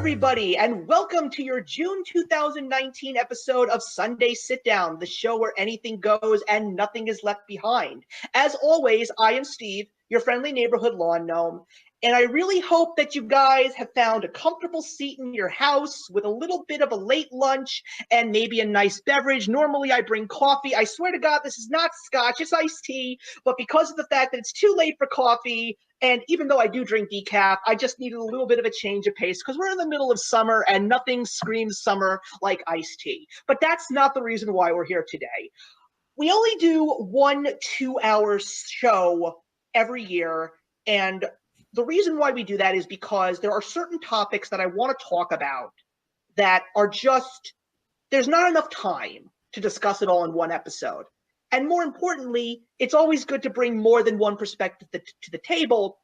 everybody, and welcome to your June 2019 episode of Sunday Sit Down, the show where anything goes and nothing is left behind. As always, I am Steve, your friendly neighborhood lawn gnome, and I really hope that you guys have found a comfortable seat in your house with a little bit of a late lunch and maybe a nice beverage. Normally, I bring coffee. I swear to God, this is not scotch, it's iced tea, but because of the fact that it's too late for coffee, and even though I do drink decaf, I just needed a little bit of a change of pace because we're in the middle of summer and nothing screams summer like iced tea. But that's not the reason why we're here today. We only do 1 2-hour show every year, and the reason why we do that is because there are certain topics that I want to talk about that are just, there's not enough time to discuss it all in one episode. And more importantly, it's always good to bring more than one perspective to the table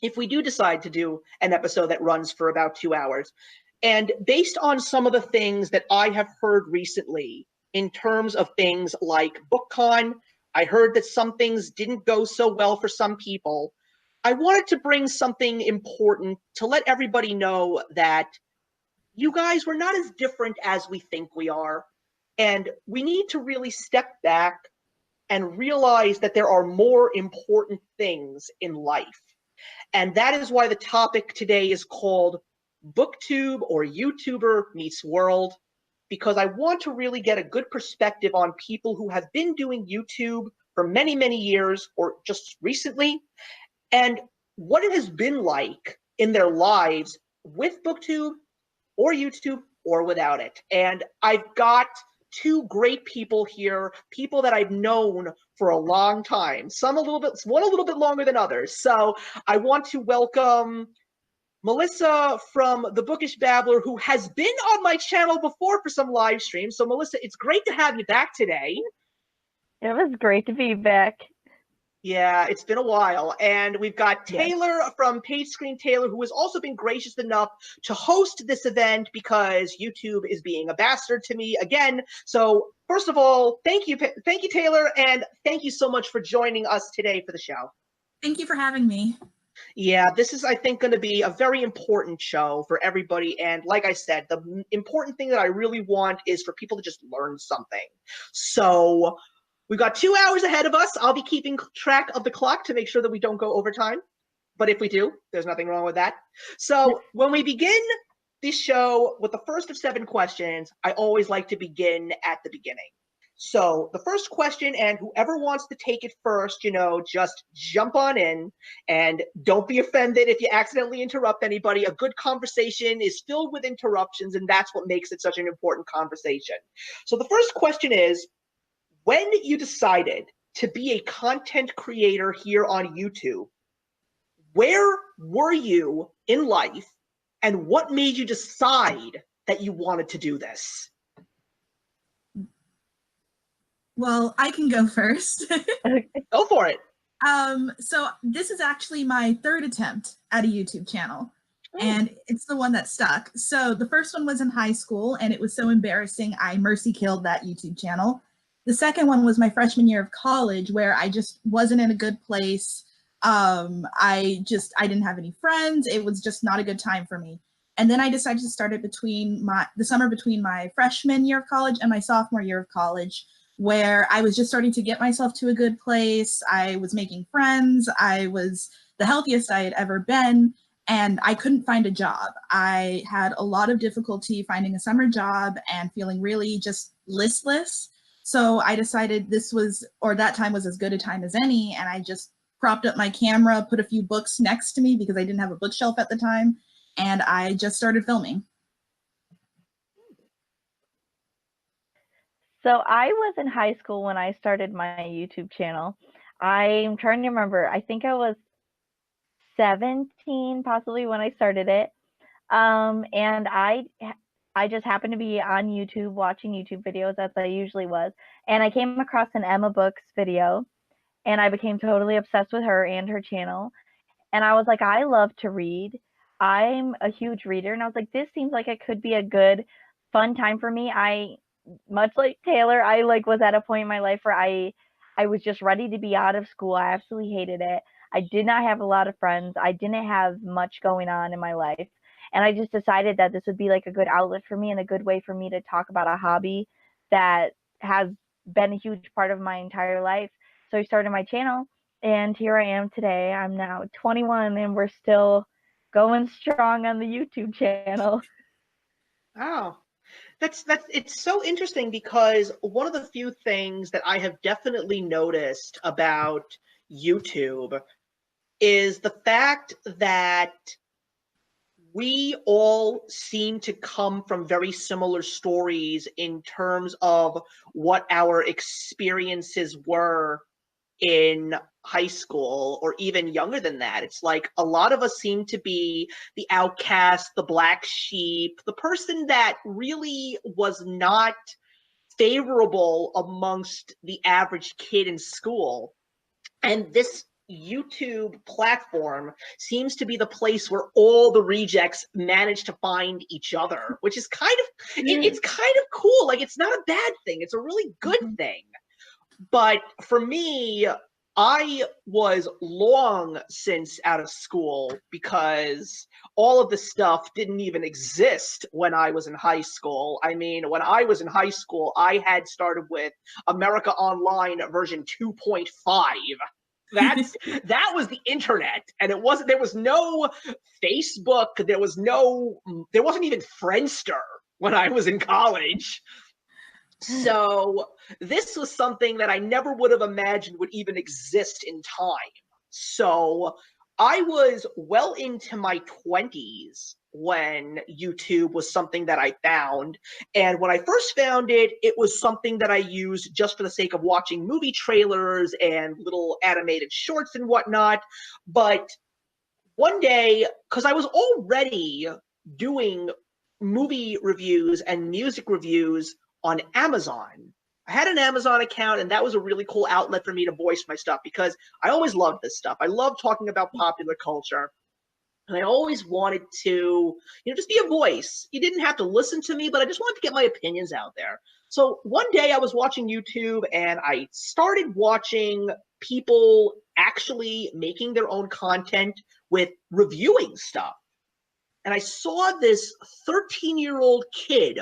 if we do decide to do an episode that runs for about 2 hours. And based on some of the things that I have heard recently in terms of things like BookCon, I heard that some things didn't go so well for some people. I wanted to bring something important to let everybody know that you guys, we're not as different as we think we are. And we need to really step back and realize that there are more important things in life. And that is why the topic today is called BookTube or YouTuber meets World, because I want to really get a good perspective on people who have been doing YouTube for many, many years or just recently, and what it has been like in their lives with BookTube or YouTube or without it. And I've got two great people here, people that I've known for a long time, one a little bit longer than others. So I want to welcome Melissa from the Bookish Babbler, who has been on my channel before for some live streams. So Melissa, it's great to have you back today. It was great to be back. Yeah, it's been a while. And we've got Taylor from PageScreenTaylor, who has also been gracious enough to host this event because YouTube is being a bastard to me again. So first of all, thank you, Taylor, and thank you so much for joining us today for the show. Thank you for having me. Yeah, this is, I think, going to be a very important show for everybody. And like I said, the important thing that I really want is for people to just learn something. So we've got 2 hours ahead of us. I'll be keeping track of the clock to make sure that we don't go overtime. But if we do, there's nothing wrong with that. So when we begin this show with the first of 7 questions, I always like to begin at the beginning. So the first question, and whoever wants to take it first, just jump on in and don't be offended if you accidentally interrupt anybody. A good conversation is filled with interruptions, and that's what makes it such an important conversation. So the first question is, when you decided to be a content creator here on YouTube, where were you in life and what made you decide that you wanted to do this? Well, I can go first. Go for it. So this is actually my 3rd attempt at a YouTube channel, and it's the one that stuck. So the first one was in high school, and it was so embarrassing, I mercy killed that YouTube channel. The second one was my freshman year of college, where I just wasn't in a good place. I didn't have any friends. It was just not a good time for me. And then I decided to start it the summer between my freshman year of college and my sophomore year of college, where I was just starting to get myself to a good place. I was making friends. I was the healthiest I had ever been, and I couldn't find a job. I had a lot of difficulty finding a summer job and feeling really just listless. So I decided that time was as good a time as any, and I just propped up my camera, put a few books next to me because I didn't have a bookshelf at the time, and I just started filming. So I was in high school when I started my YouTube channel. I'm trying to remember. I think I was 17 possibly when I started it. And I just happened to be on YouTube watching YouTube videos as I usually was. And I came across an Emma Books video, and I became totally obsessed with her and her channel. And I was like, I love to read. I'm a huge reader. And I was like, this seems like it could be a good, fun time for me. Much like Taylor, I was at a point in my life where I was just ready to be out of school. I absolutely hated it. I did not have a lot of friends. I didn't have much going on in my life. And I just decided that this would be like a good outlet for me and a good way for me to talk about a hobby that has been a huge part of my entire life. So I started my channel, and here I am today. I'm now 21 and we're still going strong on the YouTube channel. Wow. It's so interesting, because one of the few things that I have definitely noticed about YouTube is the fact that we all seem to come from very similar stories in terms of what our experiences were in high school, or even younger than that. It's like a lot of us seem to be the outcast, the black sheep, the person that really was not favorable amongst the average kid in school. And this YouTube platform seems to be the place where all the rejects manage to find each other, which is kind of, it's kind of cool. Like, it's not a bad thing. It's a really good thing. But for me, I was long since out of school, because all of this stuff didn't even exist when I was in high school. I mean, when I was in high school, I had started with America Online version 2.5. That was the internet, and there was no Facebook, there wasn't even Friendster when I was in college. So this was something that I never would have imagined would even exist in time. So I was well into my 20s when YouTube was something that I found. And when I first found it, it was something that I used just for the sake of watching movie trailers and little animated shorts and whatnot. But one day, because I was already doing movie reviews and music reviews on Amazon. I had an Amazon account, and that was a really cool outlet for me to voice my stuff, because I always loved this stuff. I love talking about popular culture, and I always wanted to, just be a voice. You didn't have to listen to me, but I just wanted to get my opinions out there. So one day I was watching YouTube, and I started watching people actually making their own content with reviewing stuff. And I saw this 13-year-old kid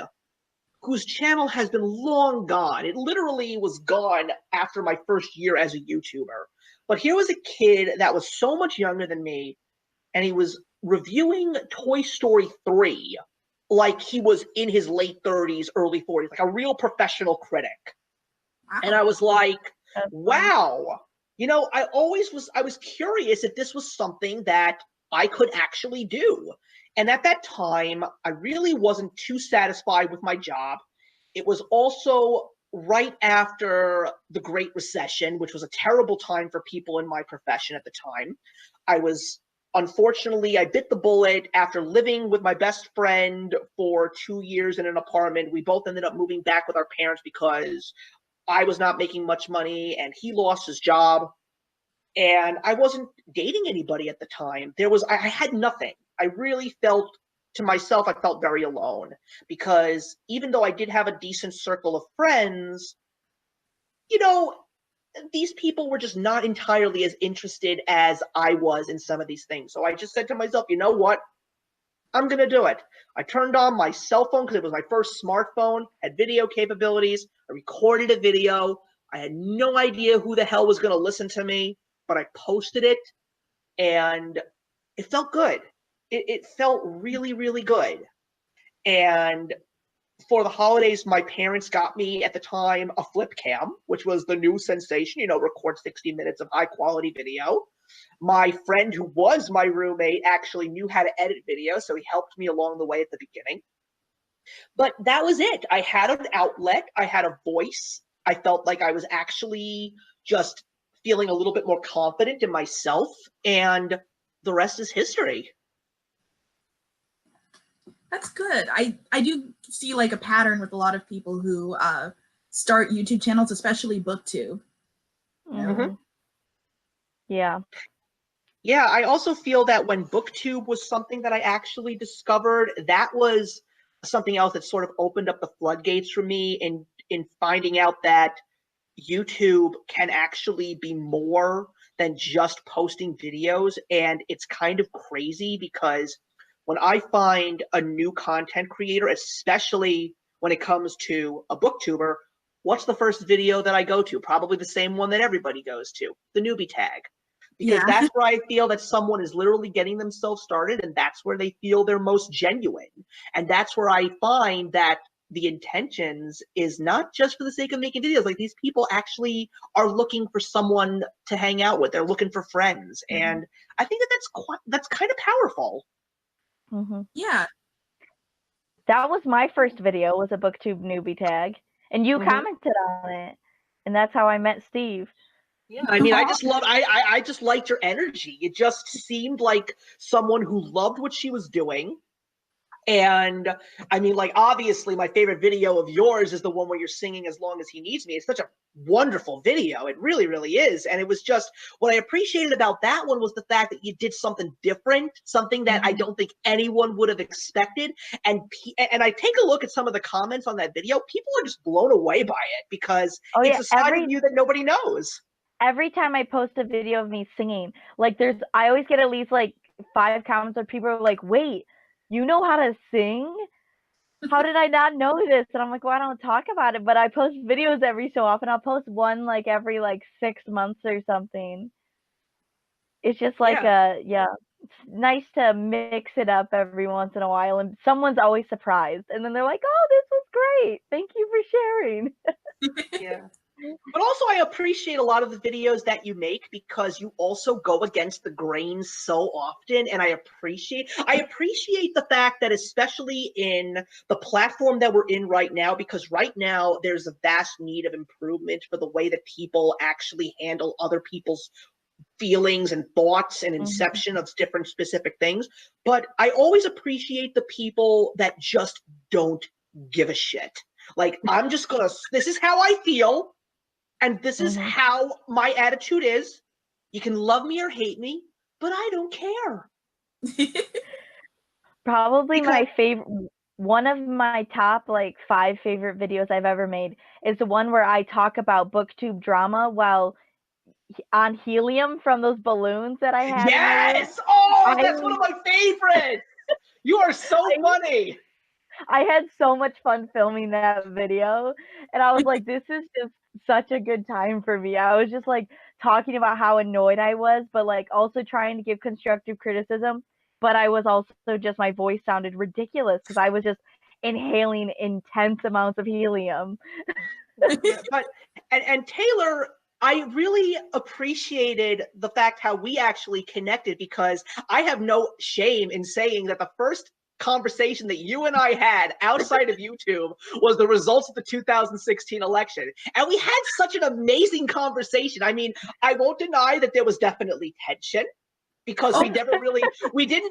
whose channel has been long gone. It literally was gone after my first year as a YouTuber. But here was a kid that was so much younger than me, and he was reviewing Toy Story 3 like he was in his late 30s, early 40s, like a real professional critic. Wow. And I was like, wow. I was curious if this was something that I could actually do. And at that time, I really wasn't too satisfied with my job. It was also right after the Great Recession, which was a terrible time for people in my profession at the time. Unfortunately, I bit the bullet after living with my best friend for 2 years in an apartment. We both ended up moving back with our parents because I was not making much money and he lost his job. And I wasn't dating anybody at the time. I had nothing. I really felt, to myself, I felt very alone, because even though I did have a decent circle of friends, these people were just not entirely as interested as I was in some of these things. So I just said to myself, you know what? I'm going to do it. I turned on my cell phone because it was my first smartphone, had video capabilities. I recorded a video. I had no idea who the hell was going to listen to me, but I posted it, and it felt good. It felt really, really good. And for the holidays, my parents got me at the time a flip cam, which was the new sensation, record 60 minutes of high quality video. My friend who was my roommate actually knew how to edit video, so he helped me along the way at the beginning. But that was it. I had an outlet. I had a voice. I felt like I was actually just feeling a little bit more confident in myself, and the rest is history. That's good. I do see like a pattern with a lot of people who start YouTube channels, especially BookTube. Mm-hmm. Yeah. Yeah, I also feel that when BookTube was something that I actually discovered, that was something else that sort of opened up the floodgates for me in finding out that YouTube can actually be more than just posting videos. And it's kind of crazy, because when I find a new content creator, especially when it comes to a booktuber, what's the first video that I go to? Probably the same one that everybody goes to, the newbie tag. Because that's where I feel that someone is literally getting themselves started, and that's where they feel they're most genuine. And that's where I find that the intentions is not just for the sake of making videos. Like, these people actually are looking for someone to hang out with. They're looking for friends. And I think that that's kind of powerful. Yeah. That was my first video, was a booktube newbie tag. And you commented on it. And that's how I met Steve. Yeah, I mean, I just liked your energy. It just seemed like someone who loved what she was doing. And I mean, like, obviously my favorite video of yours is the one where you're singing As Long As He Needs Me. It's such a wonderful video. It really, really is. And it was just, what I appreciated about that one was the fact that you did something different, something that I don't think anyone would have expected. And I take a look at some of the comments on that video. People are just blown away by it because it's a side of you that nobody knows. Every time I post a video of me singing, like, I always get at least like 5 comments where people are like, wait, you know how to sing? How did I not know this? And I'm like, well, I don't talk about it, but I post videos every so often. I'll post one like every like 6 months or something. It's just like it's nice to mix it up every once in a while, and someone's always surprised. And then they're like, oh, this was great. Thank you for sharing. Yeah. But also, I appreciate a lot of the videos that you make because you also go against the grain so often, and I appreciate the fact that, especially in the platform that we're in right now, because right now there's a vast need of improvement for the way that people actually handle other people's feelings and thoughts and inception of different specific things. But I always appreciate the people that just don't give a shit. Like, I'm just gonna, this is how I feel. And this is how my attitude is. You can love me or hate me, but I don't care. Probably my favorite, one of my top like 5 favorite videos I've ever made is the one where I talk about booktube drama while on helium from those balloons that I had. Yes! Oh, that's one of my favorites! You are so funny! I had so much fun filming that video, and I was like, this is just such a good time for me. I was just like talking about how annoyed I was, but like also trying to give constructive criticism. But I was also just, my voice sounded ridiculous because I was just inhaling intense amounts of helium. But Taylor, I really appreciated the fact how we actually connected, because I have no shame in saying that the first conversation that you and I had outside of YouTube was the results of the 2016 election. And we had such an amazing conversation. I mean, I won't deny that there was definitely tension because we didn't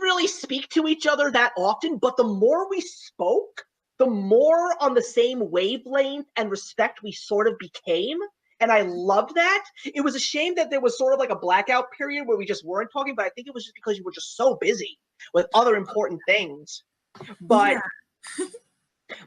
really speak to each other that often, but the more we spoke, the more on the same wavelength and respect we sort of became. And I loved that. It was a shame that there was sort of like a blackout period where we just weren't talking, but I think it was just because you were just so busy with other important things. But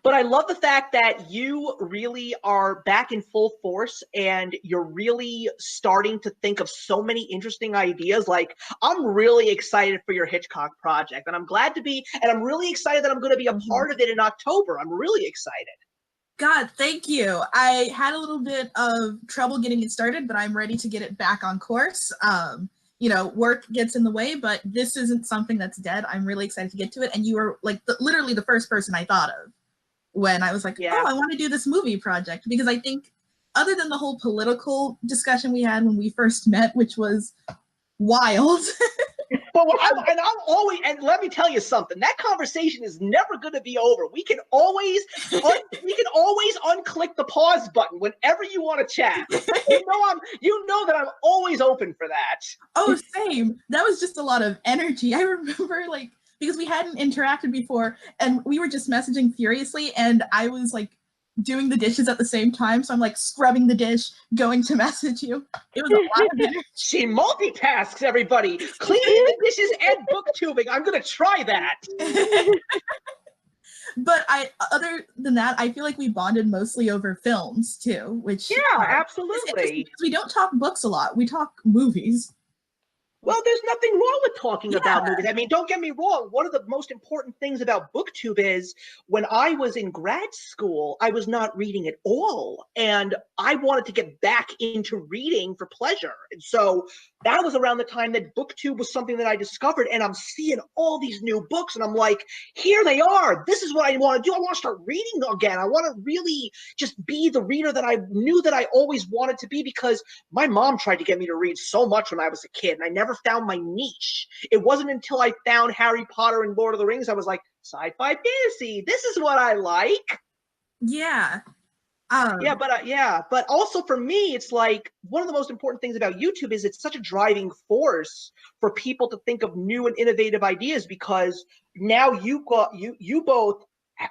but I love the fact that you really are back in full force and you're really starting to think of so many interesting ideas. Like, I'm really excited for your Hitchcock project, and I'm glad to be, and I'm really excited that I'm going to be a part of it in October. I'm really excited. God, thank you. I had a little bit of trouble getting it started, but I'm ready to get it back on course. You know, work gets in the way, but this isn't something that's dead. I'm really excited to get to it. And you were like literally the first person I thought of when I was like, oh, I want to do this movie project. Because I think, other than the whole political discussion we had when we first met, which was wild. But I'm always, and let me tell you something, that conversation is never going to be over. We can always unclick the pause button whenever you want to chat. You know that I'm always open for that. Oh, same. That was just a lot of energy. I remember, like, because we hadn't interacted before and we were just messaging furiously, and I was like doing the dishes at the same time, so I'm like scrubbing the dish, going to message you. It was a lot of energy. She multitasks, everybody. Cleaning the dishes and booktubing. I'm gonna try that. But other than that, I feel like we bonded mostly over films too, which absolutely. Because we don't talk books a lot. We talk movies. Well, there's nothing wrong with talking Yeah. about movies. I mean, don't get me wrong. One of the most important things about BookTube is when I was in grad school, I was not reading at all. And I wanted to get back into reading for pleasure. And so that was around the time that BookTube was something that I discovered. And I'm seeing all these new books. And I'm like, here they are. This is what I want to do. I want to start reading again. I want to really just be the reader that I knew that I always wanted to be, because my mom tried to get me to read so much when I was a kid, and I never found my niche. It wasn't until I found Harry Potter and Lord of the Rings I was like, sci-fi fantasy, this is what I like. Yeah. But also for me, it's like one of the most important things about YouTube is it's such a driving force for people to think of new and innovative ideas, because now you both,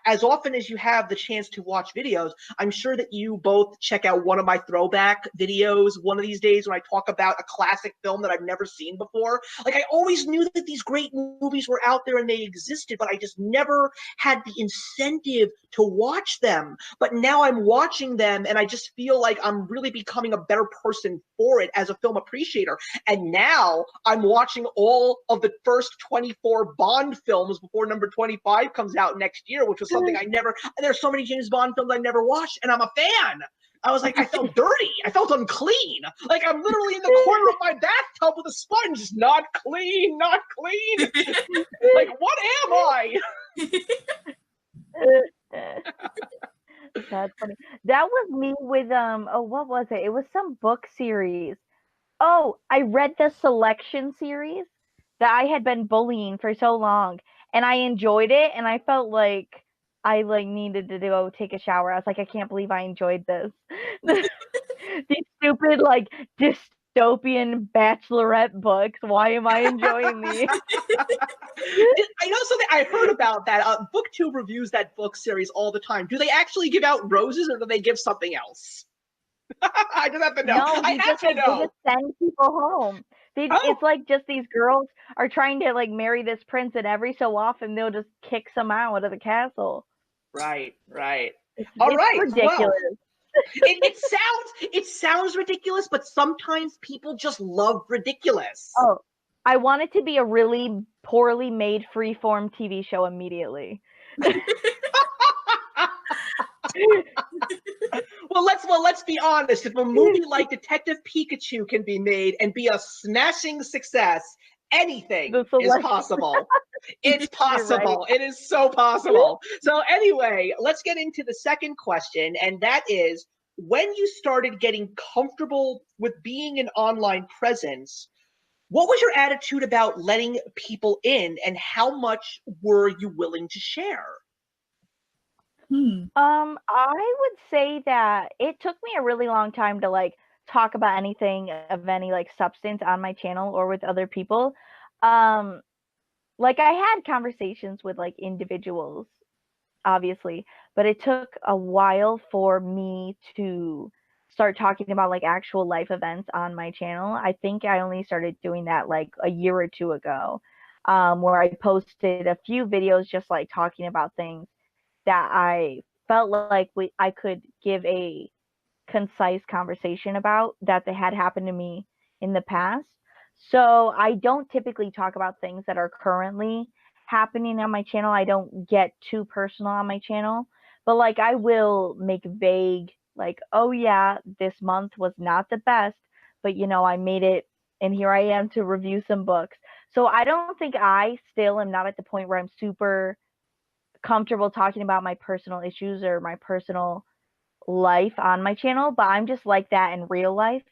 as often as you have the chance to watch videos, I'm sure that you both check out one of my throwback videos one of these days when I talk about a classic film that I've never seen before. Like, I always knew that these great movies were out there and they existed, but I just never had the incentive to watch them. But now I'm watching them and I just feel like I'm really becoming a better person for it as a film appreciator. And now I'm watching all of the first 24 Bond films before number 25 comes out next year, which was something there's so many James Bond films I never watched, and I'm a fan. I was like, I felt dirty. I felt unclean. Like, I'm literally in the corner of my bathtub with a sponge. Not clean, not clean. Like, what am I? That's funny. That was me with what was it? It was some book series. Oh, I read the Selection series that I had been bullying for so long, and I enjoyed it, and I felt like I needed to go take a shower. I was like, I can't believe I enjoyed this. These stupid dystopian bachelorette books. Why am I enjoying these? I know something. I heard about that. BookTube reviews that book series all the time. Do they actually give out roses, or do they give something else? I just have to know. No, I have to know. They just send people home. It's like just these girls are trying to marry this prince, and every so often they'll just kick some out of the castle. Right. It's ridiculous. Well, it sounds ridiculous, but sometimes people just love ridiculous. Oh, I want it to be a really poorly made freeform TV show immediately. Well, let's be honest. If a movie like Detective Pikachu can be made and be a smashing success, anything is possible. It's possible. Right. It is so possible. So anyway, let's get into the second question, and that is, when you started getting comfortable with being an online presence, what was your attitude about letting people in, and how much were you willing to share? I would say that it took me a really long time to talk about anything of any substance on my channel or with other people. I had conversations with individuals, obviously, but it took a while for me to start talking about actual life events on my channel. I think I only started doing that a year or two ago, where I posted a few videos just talking about things that I felt like I could give a concise conversation about that they had happened to me in the past. So I don't typically talk about things that are currently happening on my channel. I don't get too personal on my channel, but I will make vague oh yeah, this month was not the best, but I made it and here I am to review some books. So I don't think I still am not at the point where I'm super comfortable talking about my personal issues or my personal life on my channel, but I'm just like that in real life.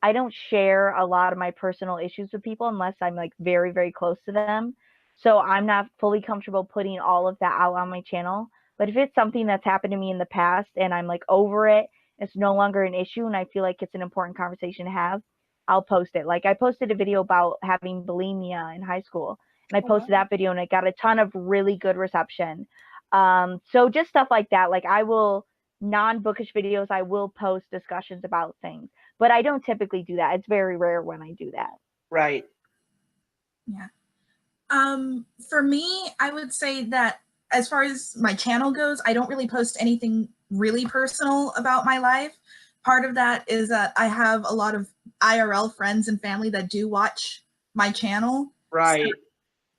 I don't share a lot of my personal issues with people unless I'm very, very close to them. So I'm not fully comfortable putting all of that out on my channel. But if it's something that's happened to me in the past and I'm over it, it's no longer an issue and I feel like it's an important conversation to have, I'll post it. I posted a video about having bulimia in high school, and I posted that video and it got a ton of really good reception. So just stuff like that. I will, non-bookish videos, I will post discussions about things, but I don't typically do that. It's very rare when I do that. Right. Yeah. For me, I would say that as far as my channel goes, I don't really post anything really personal about my life. Part of that is that I have a lot of IRL friends and family that do watch my channel. Right. So,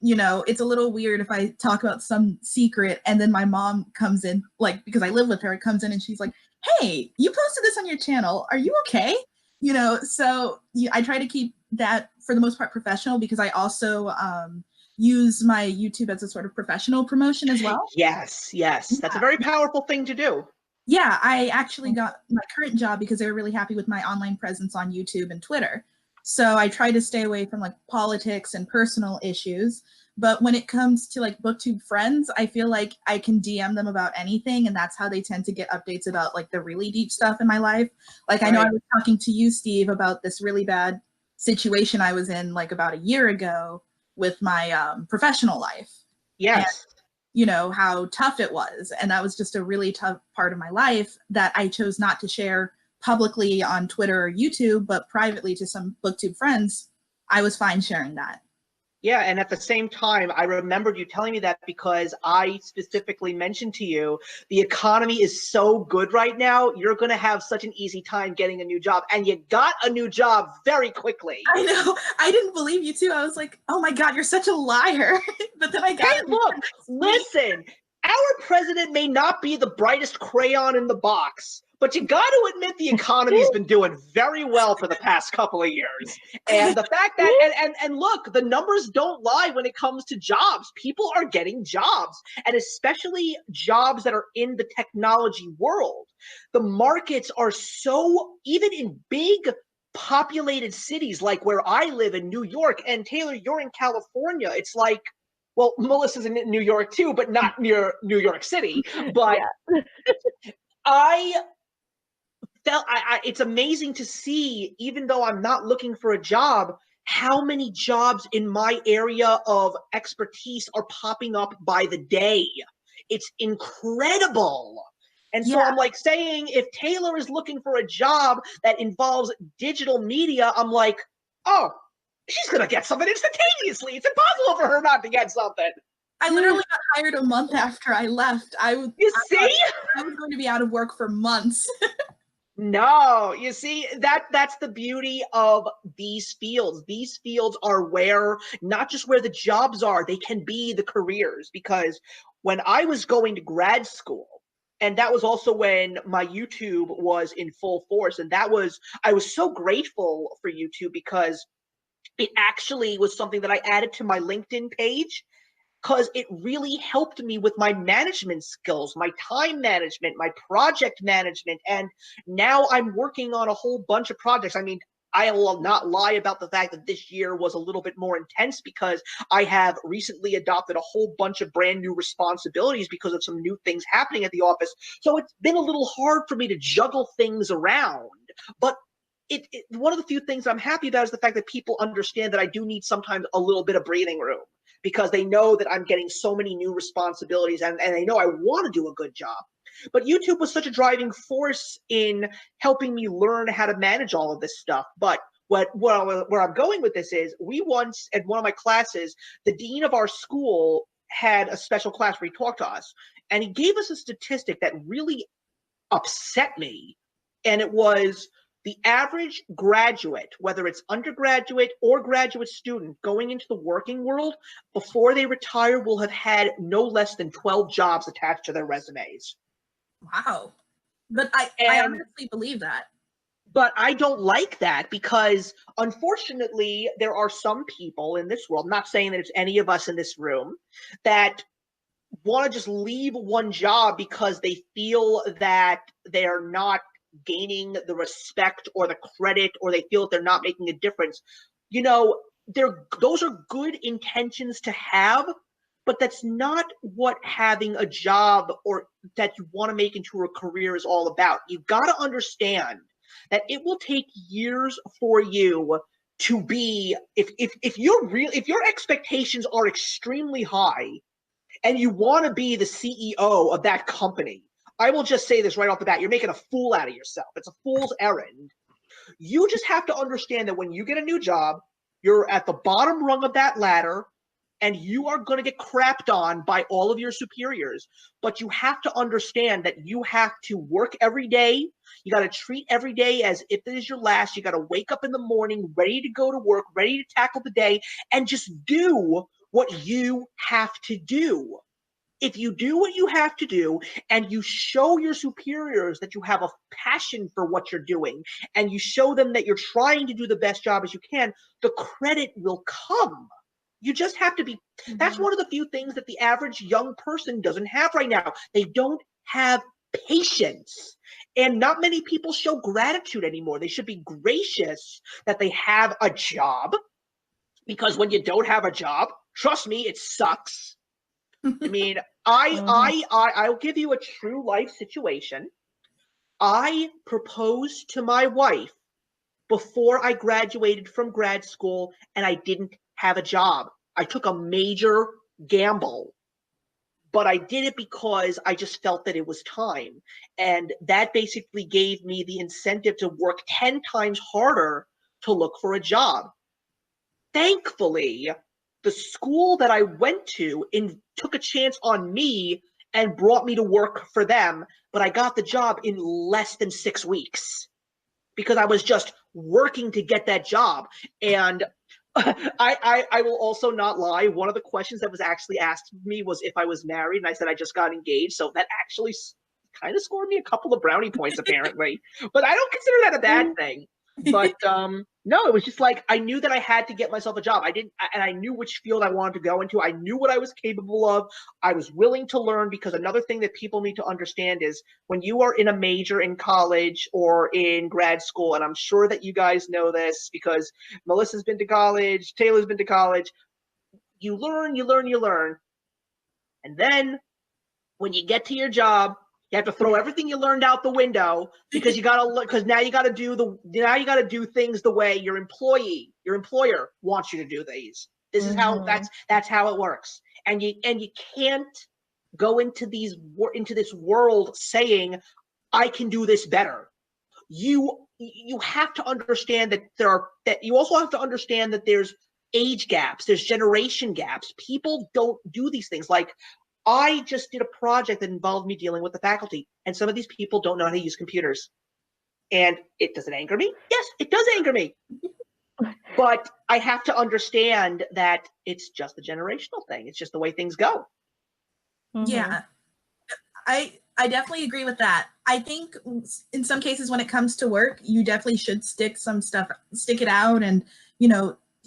you know, it's a little weird if I talk about some secret and then my mom comes in, like, because I live with her, comes in and she's like, hey, you posted this on your channel. Are you okay? You know, so I try to keep that for the most part professional, because I also use my YouTube as a sort of professional promotion as well. Yes, yes. Yeah. That's a very powerful thing to do. Yeah, I actually got my current job because they were really happy with my online presence on YouTube and Twitter. So I try to stay away from like politics and personal issues. But when it comes to like BookTube friends, I feel like I can DM them about anything, and that's how they tend to get updates about like the really deep stuff in my life. Like I know I was talking to you, Steve, about this really bad situation I was in like about a year ago with my professional life. Yes. And, you know, how tough it was. And that was just a really tough part of my life that I chose not to share publicly on Twitter or YouTube, but privately to some BookTube friends. I was fine sharing that. Yeah, and at the same time, I remembered you telling me that because I specifically mentioned to you, the economy is so good right now, you're going to have such an easy time getting a new job. And you got a new job very quickly. I know. I didn't believe you too. I was like, oh my God, you're such a liar. But then I got Hey, look, listen, our president may not be the brightest crayon in the box, but you got to admit the economy's been doing very well for the past couple of years. And the fact that, and look, the numbers don't lie when it comes to jobs. People are getting jobs, and especially jobs that are in the technology world. The markets are so, even in big populated cities like where I live in New York, and Taylor, you're in California, it's like, well, Melissa's in New York too, but not near New York City. But yeah. It's amazing to see, even though I'm not looking for a job, how many jobs in my area of expertise are popping up by the day. It's incredible. And so I'm like saying, if Taylor is looking for a job that involves digital media, I'm like, oh, she's going to get something instantaneously. It's impossible for her not to get something. I literally got hired a month after I left. You see? I was going to be out of work for months. No, you see, that's the beauty of these fields. These fields are where, not just where the jobs are, they can be the careers. Because when I was going to grad school, and that was also when my YouTube was in full force, and I was so grateful for YouTube because it actually was something that I added to my LinkedIn page, because it really helped me with my management skills, my time management, my project management. And now I'm working on a whole bunch of projects. I mean, I will not lie about the fact that this year was a little bit more intense because I have recently adopted a whole bunch of brand new responsibilities because of some new things happening at the office. So it's been a little hard for me to juggle things around. But one of the few things I'm happy about is the fact that people understand that I do need sometimes a little bit of breathing room, because they know that I'm getting so many new responsibilities, and they know I want to do a good job. But YouTube was such a driving force in helping me learn how to manage all of this stuff. But where I'm going with this is, we once, at one of my classes, the dean of our school had a special class where he talked to us, and he gave us a statistic that really upset me. And it was, the average graduate, whether it's undergraduate or graduate student going into the working world, before they retire will have had no less than 12 jobs attached to their resumes. Wow. But I honestly believe that. But I don't like that, because unfortunately there are some people in this world, not saying that it's any of us in this room, that want to just leave one job because they feel that they're not gaining the respect or the credit, or they feel that they're not making a difference. You know, those are good intentions to have, but that's not what having a job or that you want to make into a career is all about. You've got to understand that it will take years for you to be, if your expectations are extremely high and you want to be the CEO of that company, I will just say this right off the bat, you're making a fool out of yourself. It's a fool's errand. You just have to understand that when you get a new job, you're at the bottom rung of that ladder, and you are going to get crapped on by all of your superiors. But you have to understand that you have to work every day. You got to treat every day as if it is your last. You got to wake up in the morning, ready to go to work, ready to tackle the day, and just do what you have to do. If you do what you have to do and you show your superiors that you have a passion for what you're doing and you show them that you're trying to do the best job as you can, the credit will come. You just have to be, that's one of the few things that the average young person doesn't have right now. They don't have patience. And not many people show gratitude anymore. They should be gracious that they have a job, because when you don't have a job, trust me, it sucks. I mean, I'll give you a true life situation. I proposed to my wife before I graduated from grad school, and I didn't have a job. I took a major gamble, but I did it because I just felt that it was time. And that basically gave me the incentive to work 10 times harder to look for a job. Thankfully, the school that I went to took a chance on me and brought me to work for them, but I got the job in less than 6 weeks because I was just working to get that job. And I will also not lie. One of the questions that was actually asked of me was if I was married, and I said I just got engaged. So that actually kind of scored me a couple of brownie points, apparently. But I don't consider that a bad thing. But no, it was just like I knew that I had to get myself a job. And I knew which field I wanted to go into. I knew what I was capable of. I was willing to learn, because another thing that people need to understand is when you are in a major in college or in grad school, and I'm sure that you guys know this because Melissa's been to college, Taylor's been to college, you learn. And then when you get to your job, you have to throw everything you learned out the window because now you gotta do things the way your employer wants you to do these. This is how that's how it works. And you can't go into this world saying I can do this better. You have to understand that you also have to understand that there's age gaps, there's generation gaps. People don't do these things. Like, I just did a project that involved me dealing with the faculty, and some of these people don't know how to use computers. And does it anger me? Yes, it does anger me. But I have to understand that it's just a generational thing. It's just the way things go. Yeah, I definitely agree with that. I think in some cases when it comes to work, you definitely should stick it out and,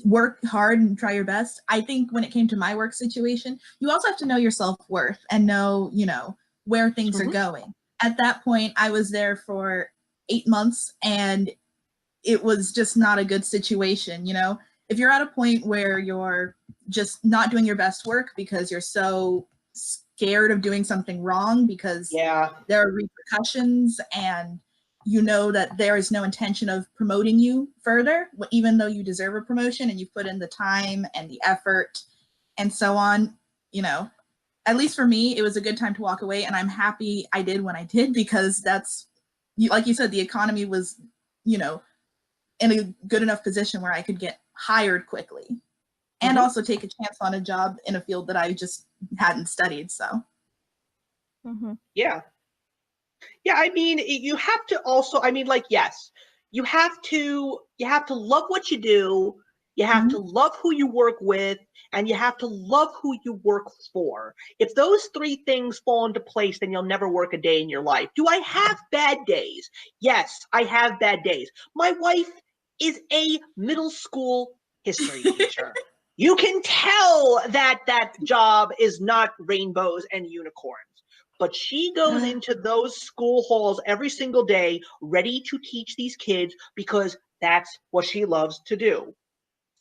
work hard and try your best. I think when it came to my work situation, you also have to know your self-worth and know, where things are going. At that point, I was there for 8 months and it was just not a good situation. If you're at a point where you're just not doing your best work because you're so scared of doing something wrong because there are repercussions, and that there is no intention of promoting you further, even though you deserve a promotion and you put in the time and the effort and so on, at least for me, it was a good time to walk away. And I'm happy I did when I did, because that's, like you said, the economy was, in a good enough position where I could get hired quickly and also take a chance on a job in a field that I just hadn't studied. So. Yeah. Yeah, I mean, you have to also, yes, you have to love what you do, you have to love who you work with, and you have to love who you work for. If those 3 things fall into place, then you'll never work a day in your life. Do I have bad days? Yes, I have bad days. My wife is a middle school history teacher. You can tell that job is not rainbows and unicorns. But she goes into those school halls every single day ready to teach these kids because that's what she loves to do.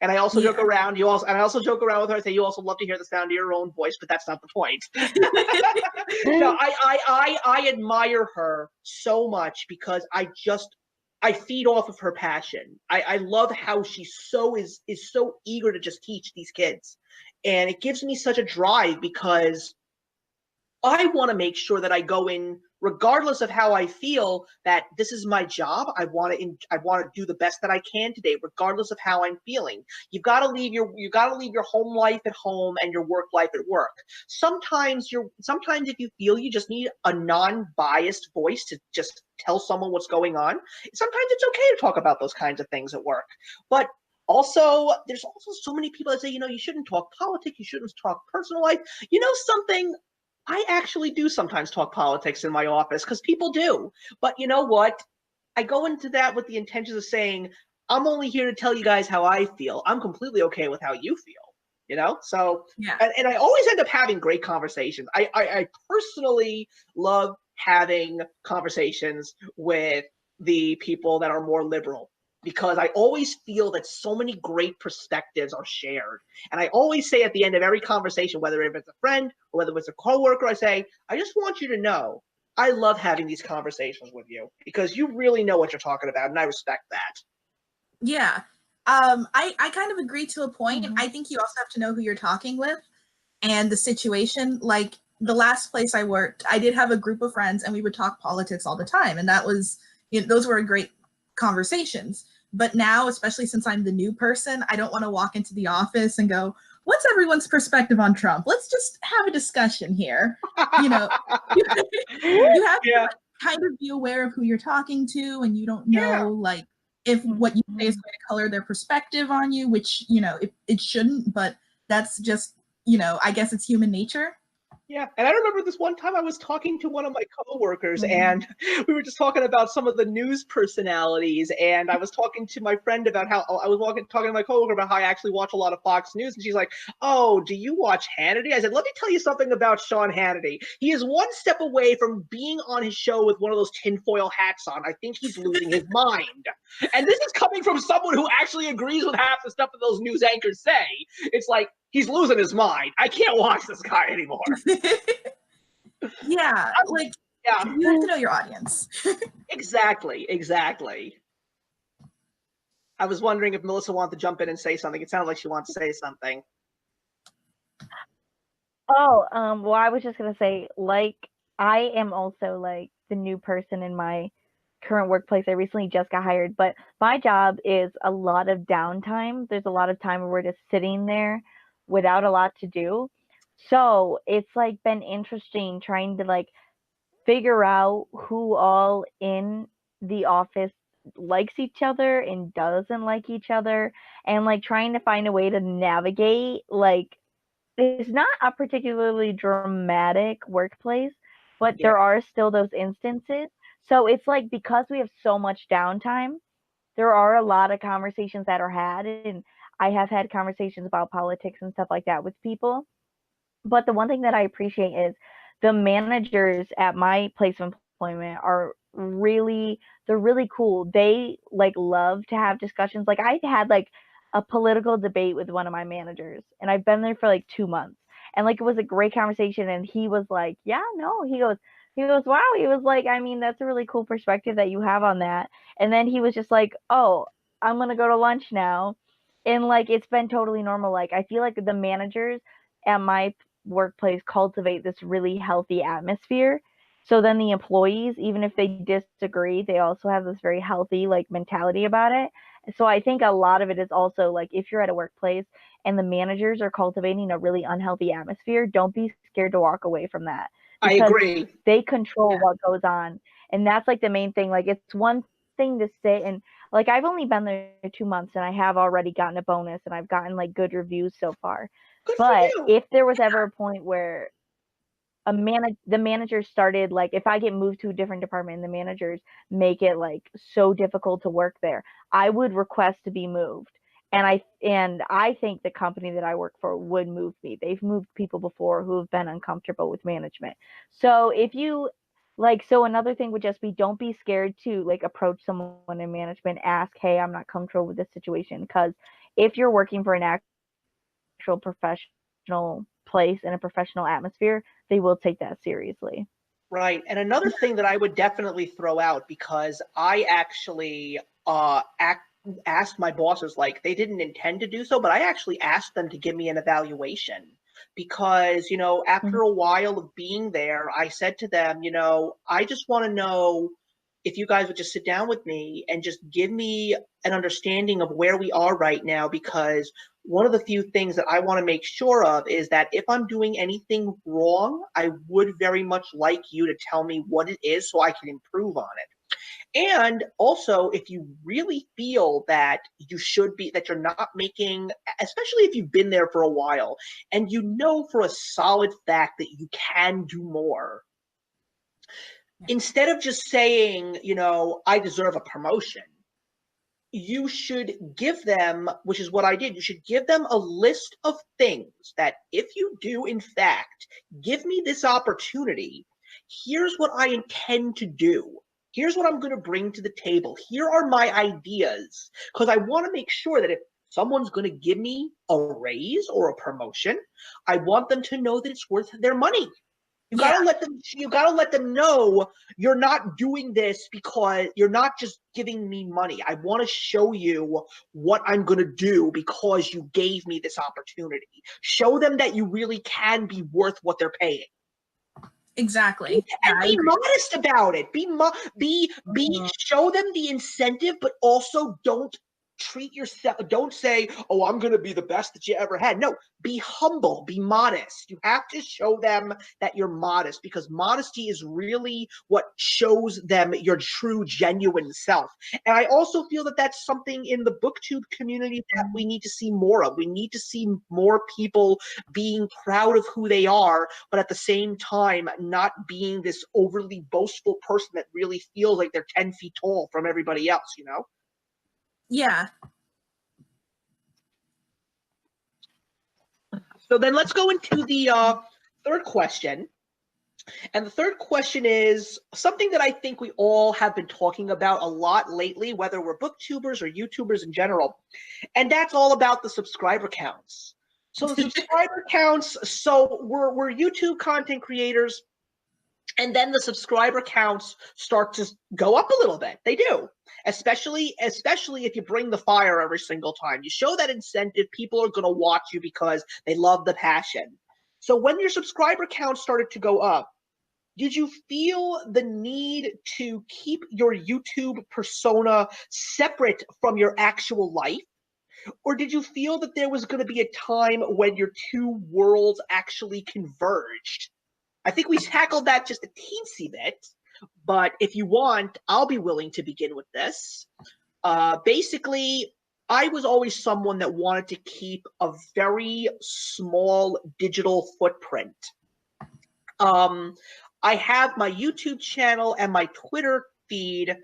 And I also joke around. I also joke around with her and say, you also love to hear the sound of your own voice, but that's not the point. No, I admire her so much because I feed off of her passion. I love how she is so eager to just teach these kids. And it gives me such a drive because I want to make sure that I go in regardless of how I feel, that this is my job. I want to do the best that I can today, regardless of how I'm feeling. You got to leave your home life at home and your work life at work. Sometimes if you feel you just need a non-biased voice to just tell someone what's going on, sometimes it's okay to talk about those kinds of things at work. But also, there's also so many people that say, you shouldn't talk politics, you shouldn't talk personal life. Something? I actually do sometimes talk politics in my office because people do. But you know what? I go into that with the intentions of saying, I'm only here to tell you guys how I feel. I'm completely okay with how you feel, So, Yeah. and I always end up having great conversations. I personally love having conversations with the people that are more liberal, because I always feel that so many great perspectives are shared. And I always say at the end of every conversation, whether it's a friend or whether it's a coworker, I say, I just want you to know I love having these conversations with you because you really know what you're talking about, and I respect that. Yeah. I kind of agree to a point. Mhm. I think you also have to know who you're talking with and the situation. Like the last place I worked, I did have a group of friends and we would talk politics all the time. And that was, those were great conversations. But now, especially since I'm the new person, I don't want to walk into the office and go, what's everyone's perspective on Trump? Let's just have a discussion here. You have to kind of be aware of who you're talking to, and you don't know, like, if what you say is going to color their perspective on you, which, it shouldn't, but that's just, I guess it's human nature. Yeah, and I remember this one time I was talking to one of my coworkers, and we were just talking about some of the news personalities, and I was talking to my friend about how talking to my coworker about how I actually watch a lot of Fox News, and she's like, "Oh, do you watch Hannity?" I said, "Let me tell you something about Sean Hannity. He is one step away from being on his show with one of those tinfoil hats on. I think he's losing his mind." And this is coming from someone who actually agrees with half the stuff that those news anchors say. It's like, he's losing his mind. I can't watch this guy anymore. Yeah, like, you have to know your audience. Exactly. I was wondering if Melissa wanted to jump in and say something. It sounded like she wants to say something. Oh, well, I was just gonna say, like, I am also like the new person in my current workplace. I recently just got hired, but my job is a lot of downtime. There's a lot of time where we're just sitting there without a lot to do. So it's like been interesting trying to like figure out who all in the office likes each other and doesn't like each other, and like trying to find a way to navigate. Like, it's not a particularly dramatic workplace, but there are still those instances. So it's like, because we have so much downtime, there are a lot of conversations that are had, and I have had conversations about politics and stuff like that with people. But the one thing that I appreciate is the managers at my place of employment are they're really cool. They like love to have discussions. Like, I had like a political debate with one of my managers, and I've been there for like 2 months. And like, it was a great conversation, and he was like, "Yeah, no." He goes, "Wow." He was like, "I mean, that's a really cool perspective that you have on that." And then he was just like, "Oh, I'm going to go to lunch now." And like, it's been totally normal. Like, I feel like the managers at my workplace cultivate this really healthy atmosphere. So then the employees, even if they disagree, they also have this very healthy like mentality about it. So I think a lot of it is also like, if you're at a workplace and the managers are cultivating a really unhealthy atmosphere, don't be scared to walk away from that. I agree. They control what goes on. And that's like the main thing. Like, it's one thing to sit and like, I've only been there 2 months and I have already gotten a bonus and I've gotten like good reviews so far. Good But for you. if there was ever a point where the managers started, like, if I get moved to a different department and the managers make it like so difficult to work there, I would request to be moved. And I think the company that I work for would move me. They've moved people before who have been uncomfortable with management. So if you like, so another thing would just be, don't be scared to like approach someone in management, ask, "Hey, I'm not comfortable with this situation." Because if you're working for an actual professional place in a professional atmosphere, they will take that seriously. Right. And another thing that I would definitely throw out, because I actually asked my bosses, like, they didn't intend to do so, but I actually asked them to give me an evaluation. because, you know, after a while of being there, I said to them, you know, I just want to know if you guys would just sit down with me and just give me an understanding of where we are right now, because one of the few things that I want to make sure of is that if I'm doing anything wrong, I would very much like you to tell me what it is so I can improve on it. And also, if you really feel that you should be, that you're not making, especially if you've been there for a while, and you know for a solid fact that you can do more, instead of just saying, you know, I deserve a promotion, you should give them, which is what I did, you should give them a list of things that if you do, in fact, give me this opportunity, here's what I intend to do. Here's what I'm going to bring to the table. Here are my ideas. Because I want to make sure that if someone's going to give me a raise or a promotion, I want them to know that it's worth their money. You gotta let them know you're not doing this because you're not just giving me money. I want to show you what I'm gonna do because you gave me this opportunity. Show them that you really can be worth what they're paying. Exactly. And be modest about it. Show them the incentive, but also don't treat yourself. Don't say, "Oh, I'm going to be the best that you ever had." No, be humble, be modest. You have to show them that you're modest, because modesty is really what shows them your true, genuine self. And I also feel that that's something in the BookTube community that we need to see more of. We need to see more people being proud of who they are, but at the same time, not being this overly boastful person that really feels like they're 10 feet tall from everybody else, you know? Yeah. So then let's go into the third question. And the third question is something that I think we all have been talking about a lot lately, whether we're booktubers or YouTubers in general. And that's all about the subscriber counts. So the subscriber counts, so we're YouTube content creators, and then the subscriber counts start to go up a little bit. They do, especially if you bring the fire every single time. You show that incentive, people are going to watch you because they love the passion. So when your subscriber count started to go up, did you feel the need to keep your YouTube persona separate from your actual life? Or did you feel that there was going to be a time when your two worlds actually converged? I think we tackled that just a teensy bit, but if you want, I'll be willing to begin with this. Basically, I was always someone that wanted to keep a very small digital footprint. I have my YouTube channel and my Twitter feed.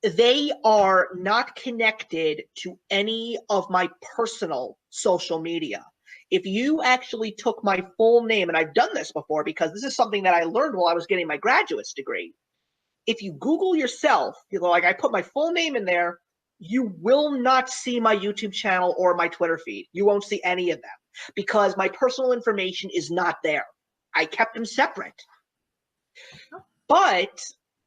They are not connected to any of my personal social media. If you actually took my full name, and I've done this before because this is something that I learned while I was getting my graduate's degree. If you Google yourself, you know, like I put my full name in there, you will not see my YouTube channel or my Twitter feed. You won't see any of them because my personal information is not there. I kept them separate. But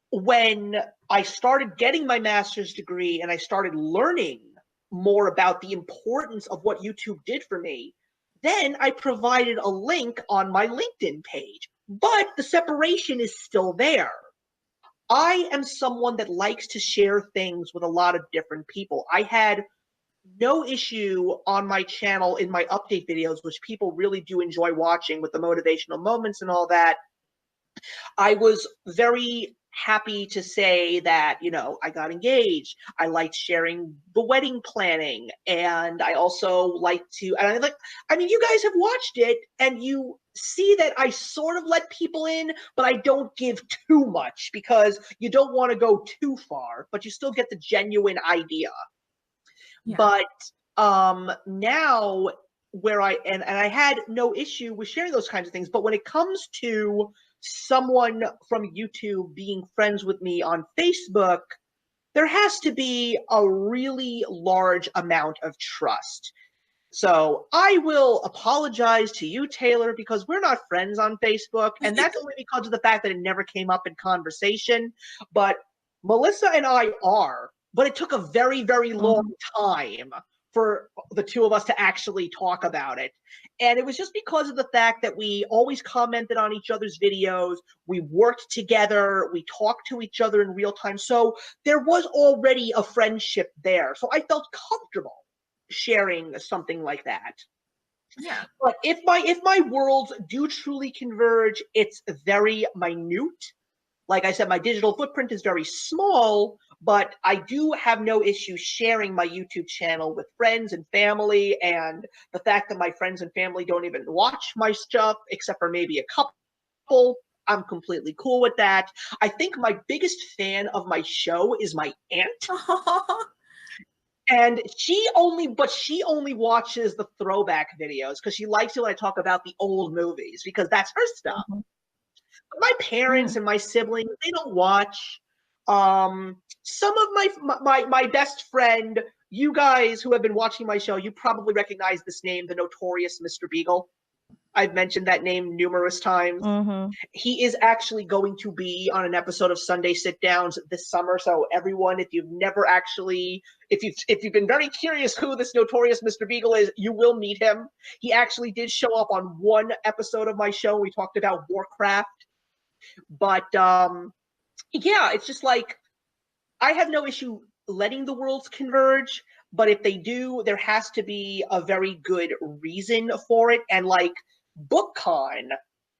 when I started getting my master's degree and I started learning more about the importance of what YouTube did for me, then I provided a link on my LinkedIn page, but the separation is still there. I am someone that likes to share things with a lot of different people. I had no issue on my channel in my update videos, which people really do enjoy watching with the motivational moments and all that. I was very happy to say that, you know, I got engaged. I liked sharing the wedding planning, and I also like to, and I mean, you guys have watched it and you see that I sort of let people in, but I don't give too much because you don't want to go too far, but you still get the genuine idea. Yeah. But now where and I had no issue with sharing those kinds of things, but when it comes to someone from YouTube being friends with me on Facebook, there has to be a really large amount of trust. So I will apologize to you, Taylor, because we're not friends on Facebook, and that's only because of the fact that it never came up in conversation. But Melissa and I are, but it took a very, very long time for the two of us to actually talk about it. And it was just because of the fact that we always commented on each other's videos, we worked together, we talked to each other in real time. So there was already a friendship there. So I felt comfortable sharing something like that. Yeah. But if my worlds do truly converge, it's very minute. Like I said, my digital footprint is very small, but I do have no issue sharing my YouTube channel with friends and family. And the fact that my friends and family don't even watch my stuff, except for maybe a couple, I'm completely cool with that. I think my biggest fan of my show is my aunt. And she only watches the throwback videos because she likes it when I talk about the old movies, because that's her stuff. Mhm. My parents and my siblings, they don't watch. Some of my best friend, you guys who have been watching my show, you probably recognize this name, the notorious Mr. Beagle. I've mentioned that name numerous times. Mhm. He is actually going to be on an episode of Sunday Sit Downs this summer. So everyone, if you've been very curious who this notorious Mr. Beagle is, you will meet him. He actually did show up on one episode of my show. We talked about Warcraft. But yeah, it's just like, I have no issue letting the worlds converge, but if they do, there has to be a very good reason for it. And like BookCon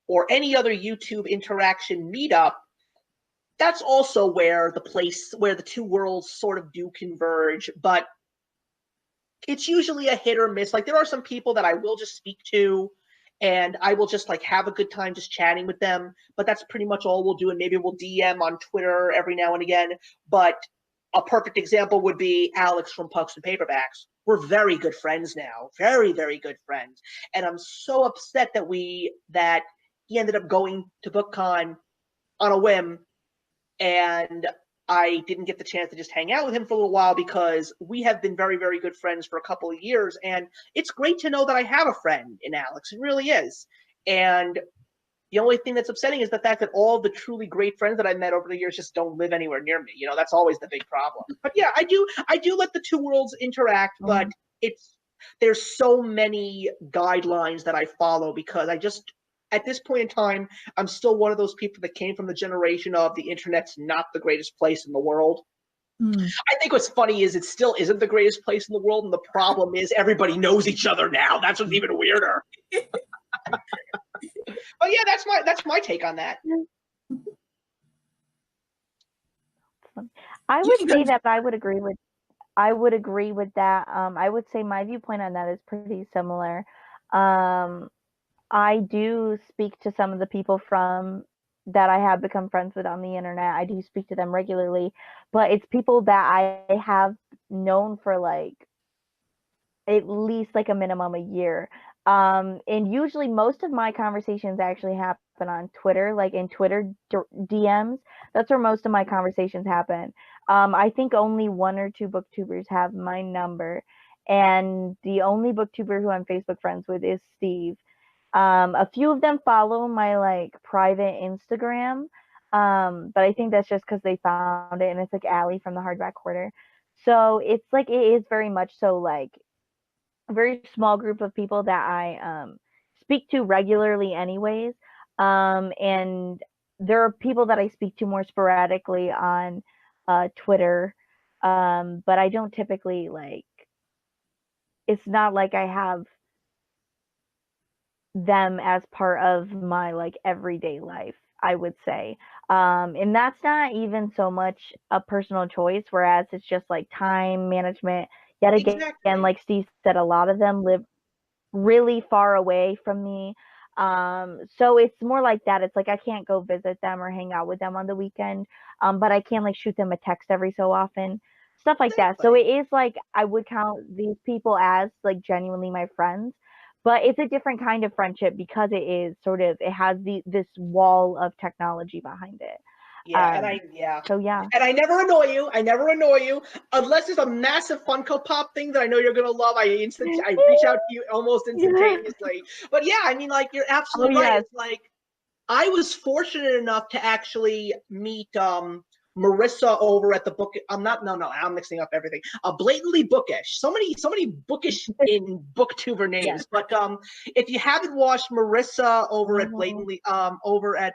or any other YouTube interaction meetup, that's also where the two worlds sort of do converge, but it's usually a hit or miss. Like there are some people that I will just speak to and I will just like have a good time just chatting with them, but that's pretty much all we'll do. And maybe we'll DM on Twitter every now and again. But a perfect example would be Alex from Pucks and Paperbacks. We're very good friends now, very, very good friends. And I'm so upset that he ended up going to BookCon on a whim, and I didn't get the chance to just hang out with him for a little while, because we have been very, very good friends for a couple of years. And it's great to know that I have a friend in Alex. It really is. And the only thing that's upsetting is the fact that all the truly great friends that I met over the years just don't live anywhere near me. That's always the big problem. But yeah, I do let the two worlds interact, but there's so many guidelines that I follow, because at this point in time, I'm still one of those people that came from the generation of the internet's not the greatest place in the world. I think what's funny is it still isn't the greatest place in the world, and the problem is everybody knows each other now. That's what's even weirder. But yeah, that's my take on that. I would say that I would agree with that. I would say my viewpoint on that is pretty similar. I do speak to some of the people that I have become friends with on the internet. I do speak to them regularly, but it's people that I have known for like at least like a minimum a year. And usually most of my conversations actually happen on Twitter, like in Twitter DMs. That's where most of my conversations happen. I think only one or two booktubers have my number, and the only booktuber who I'm Facebook friends with is Steve. A few of them follow my like private Instagram, but I think that's just because they found it, and it's like Allie from the Hardback Quarter. So it's like it is very much so like a very small group of people that I speak to regularly, anyways. And there are people that I speak to more sporadically on Twitter, but I don't typically like. It's not like I have them as part of my like everyday life, I would say. And that's not even so much a personal choice, whereas it's just like time management. Yet again, Exactly. like Steve said, a lot of them live really far away from me. So it's more like that. It's like I can't go visit them or hang out with them on the weekend, but I can like shoot them a text every so often, stuff like that. So it is like I would count these people as like genuinely my friends, but it's a different kind of friendship because it has this wall of technology behind it. Yeah, So yeah. And I never annoy you unless it's a massive Funko Pop thing that I know you're gonna love. I reach out to you almost instantaneously. But yeah, I mean, like, you're absolutely right. Yes. It's like I was fortunate enough to actually meet Marissa over at the book. I'm mixing up everything. Blatantly Bookish. So many Bookish in booktuber names. Yes. But if you haven't watched Marissa over at Oh.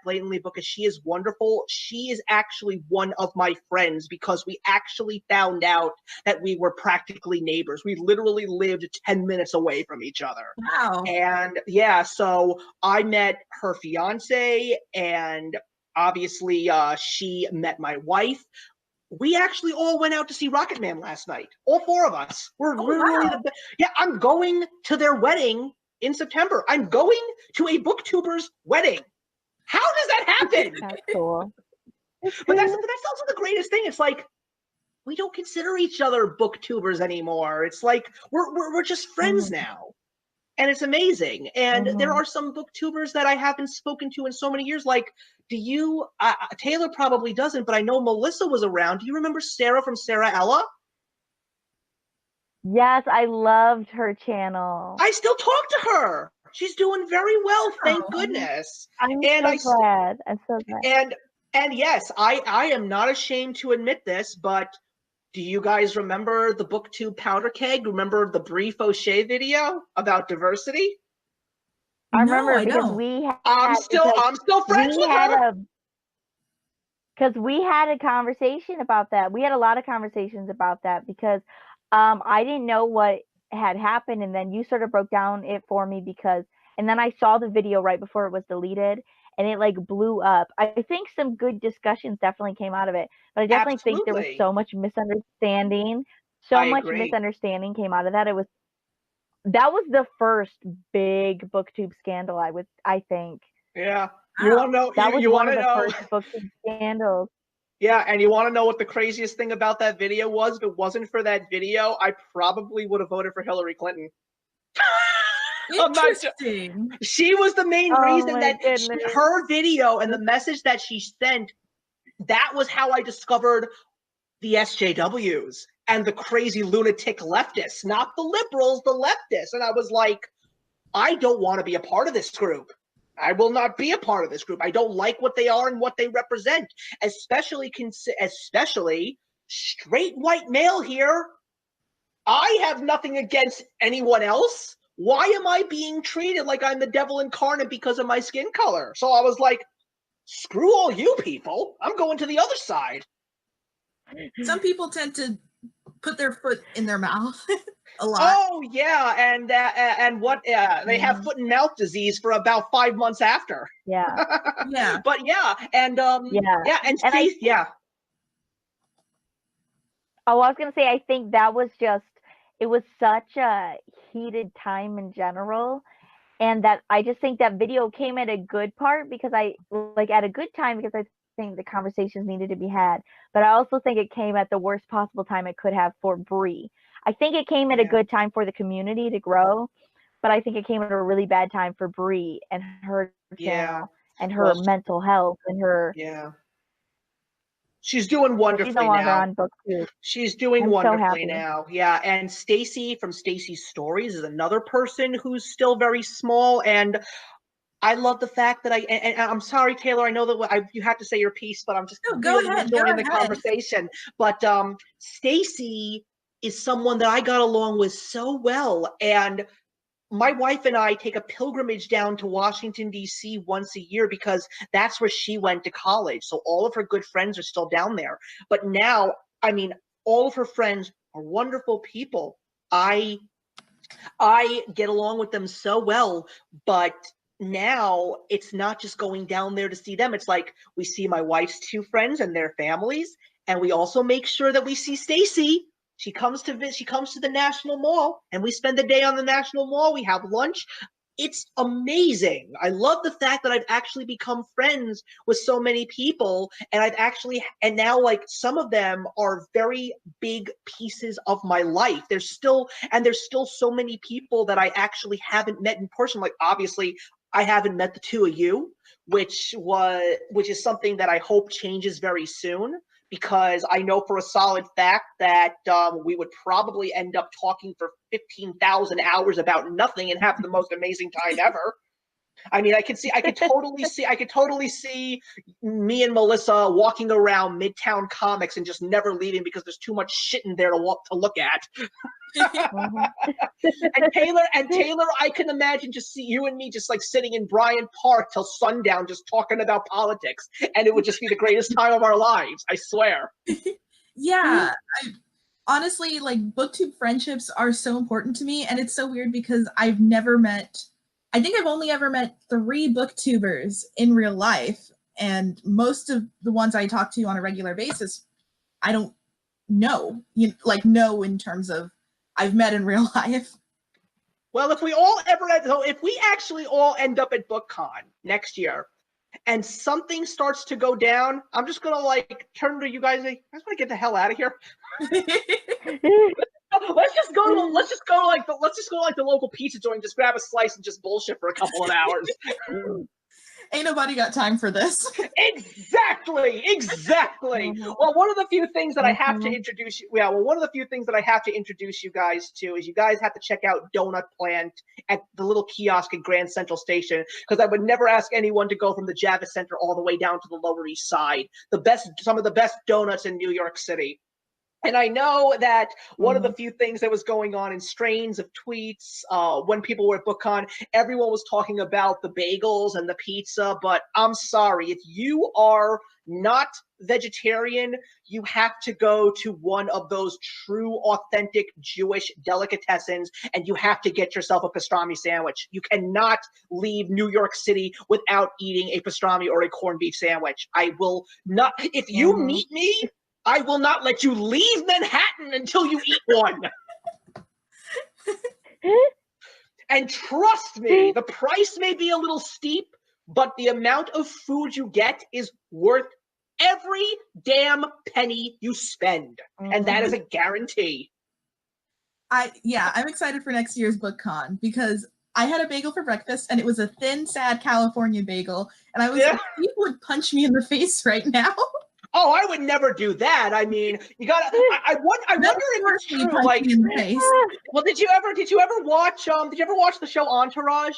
Blatantly Bookish, she is wonderful. She is actually one of my friends because we actually found out that we were practically neighbors. We literally lived 10 minutes away from each other. Wow. And yeah, so I met her fiance, and obviously she met my wife. We actually all went out to see Rocket Man last night. All four of us. We're really wow. yeah, I'm going to their wedding in September. I'm going to a booktuber's wedding. How does that happen? That's cool. But that's also the greatest thing. It's like we don't consider each other booktubers anymore. It's like we're just friends now. And it's amazing. And there are some booktubers that I haven't spoken to in so many years. Like, do you, Taylor probably doesn't, but I know Melissa was around. Do you remember Sarah from Sarah Ella? Yes, I loved her channel. I still talk to her. She's doing very well, thank Wow. goodness. I'm And so glad. I'm so glad. And yes, I am not ashamed to admit this, but do you guys remember the BookTube powder keg? Remember the Brie Fauché video about diversity? I remember I because don't. we had I'm still friends with her. Because we had a conversation about that. We had a lot of conversations about that because I didn't know what had happened, and then you sort of broke down it for me and then I saw the video right before it was deleted, and it like blew up. I think some good discussions definitely came out of it, but I definitely think there was so much misunderstanding. I agree. Misunderstanding came out of that. That was the first big BookTube scandal. I think. Yeah. You want to know? That was you one want of to the know? first BookTube scandals. Yeah, and you want to know what the craziest thing about that video was? If it wasn't for that video, I probably would have voted for Hillary Clinton. Interesting. She was the main reason that her video and the message that she sent, that was how I discovered the SJWs and the crazy lunatic leftists, not the liberals, the leftists. And I was like, I don't want to be a part of this group. I will not be a part of this group. I don't like what they are and what they represent, especially straight white male here. I have nothing against anyone else. Why am I being treated like I'm the devil incarnate because of my skin color? So I was like, screw all you people. I'm going to the other side. Some people tend to put their foot in their mouth a lot. Oh yeah, and what they have foot and mouth disease for about 5 months after. Yeah. Yeah. But yeah, and and Steve, yeah. Oh, I was gonna say I think that was it was such a heated time in general, and that I just think that video came at a good part because at a good time because I think the conversations needed to be had, but I also think it came at the worst possible time it could have for Brie. I think it came at a good time for the community to grow, but I think it came at a really bad time for Brie and her channel and her mental health and her. Yeah. She's doing wonderfully She's no longer now. on BookTube. She's doing wonderfully now. Yeah, and Stacy from Stacy's Stories is another person who's still very small, and I love the fact that and I'm sorry, Taylor, I know that you have to say your piece, but I'm just enjoying the conversation. But Stacy is someone that I got along with so well, and my wife and I take a pilgrimage down to Washington, D.C. once a year because that's where she went to college. So all of her good friends are still down there. But now, I mean, all of her friends are wonderful people. I get along with them so well, but now it's not just going down there to see them. It's like we see my wife's two friends and their families, and we also make sure that we see Stacy. She comes to the National Mall, and we spend the day on the National Mall. We have lunch. It's amazing. I love the fact that I've actually become friends with so many people, and now like some of them are very big pieces of my life. There's still so many people that I actually haven't met in person. Like obviously I haven't met the two of you, which is something that I hope changes very soon. Because I know for a solid fact that we would probably end up talking for 15,000 hours about nothing and have the most amazing time ever. I mean, I could totally see me and Melissa walking around Midtown Comics and just never leaving because there's too much shit in there to look at. And Taylor, I can imagine just see you and me just like sitting in Bryant Park till sundown, just talking about politics, and it would just be the greatest time of our lives. I swear. Yeah, honestly, like booktube friendships are so important to me, and it's so weird because I think I've only ever met 3 booktubers in real life, and most of the ones I talk to on a regular basis, I don't know, know in terms of I've met in real life. Well, if we actually all end up at BookCon next year, and something starts to go down, I'm just gonna like turn to you guys. I just want to get the hell out of here. Let's just go to like the local pizza joint, just grab a slice and just bullshit for a couple of hours. Ain't nobody got time for this. Exactly. Well, one of the few things that I have to introduce you. Yeah, well, one of the few things that I have to introduce you guys to is you guys have to check out Donut Plant at the little kiosk at Grand Central Station, because I would never ask anyone to go from the Javits Center all the way down to the Lower East Side. Some of the best donuts in New York City. And I know that one of the few things that was going on in strains of tweets when people were at BookCon, everyone was talking about the bagels and the pizza, but I'm sorry, if you are not vegetarian, you have to go to one of those true, authentic Jewish delicatessens, and you have to get yourself a pastrami sandwich. You cannot leave New York City without eating a pastrami or a corned beef sandwich. I will not, if you meet me, I will not let you leave Manhattan until you eat one. And trust me, the price may be a little steep, but the amount of food you get is worth every damn penny you spend. And that is a guarantee. I'm excited for next year's BookCon because I had a bagel for breakfast and it was a thin, sad California bagel. And I was like, people would punch me in the face right now. Oh, I would never do that. I mean, you gotta. I wonder if it's true. Like, well, did you ever watch? Did you ever watch the show Entourage?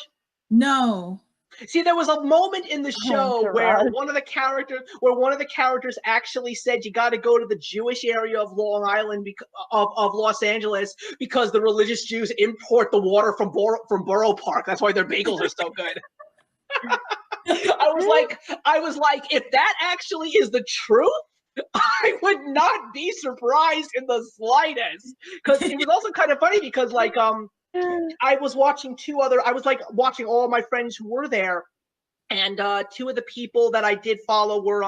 No. See, there was a moment in the show where one of the characters actually said you got to go to the Jewish area of Long Island of Los Angeles because the religious Jews import the water from Borough Park. That's why their bagels are so good. I was like, if that actually is the truth, I would not be surprised in the slightest. Because it was also kind of funny because like I was watching watching all of my friends who were there, and 2 of the people that I did follow were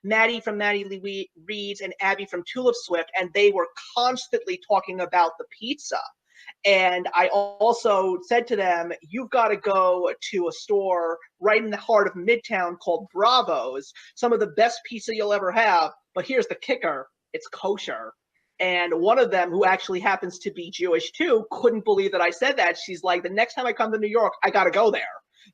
Maddie from Maddie Lee Reads and Abby from Tulip Swift, and they were constantly talking about the pizza. And I also said to them, you've got to go to a store right in the heart of Midtown called Bravo's, some of the best pizza you'll ever have. But here's the kicker, it's kosher. And one of them, who actually happens to be Jewish too, couldn't believe that I said that. She's like, the next time I come to New York, I got to go there.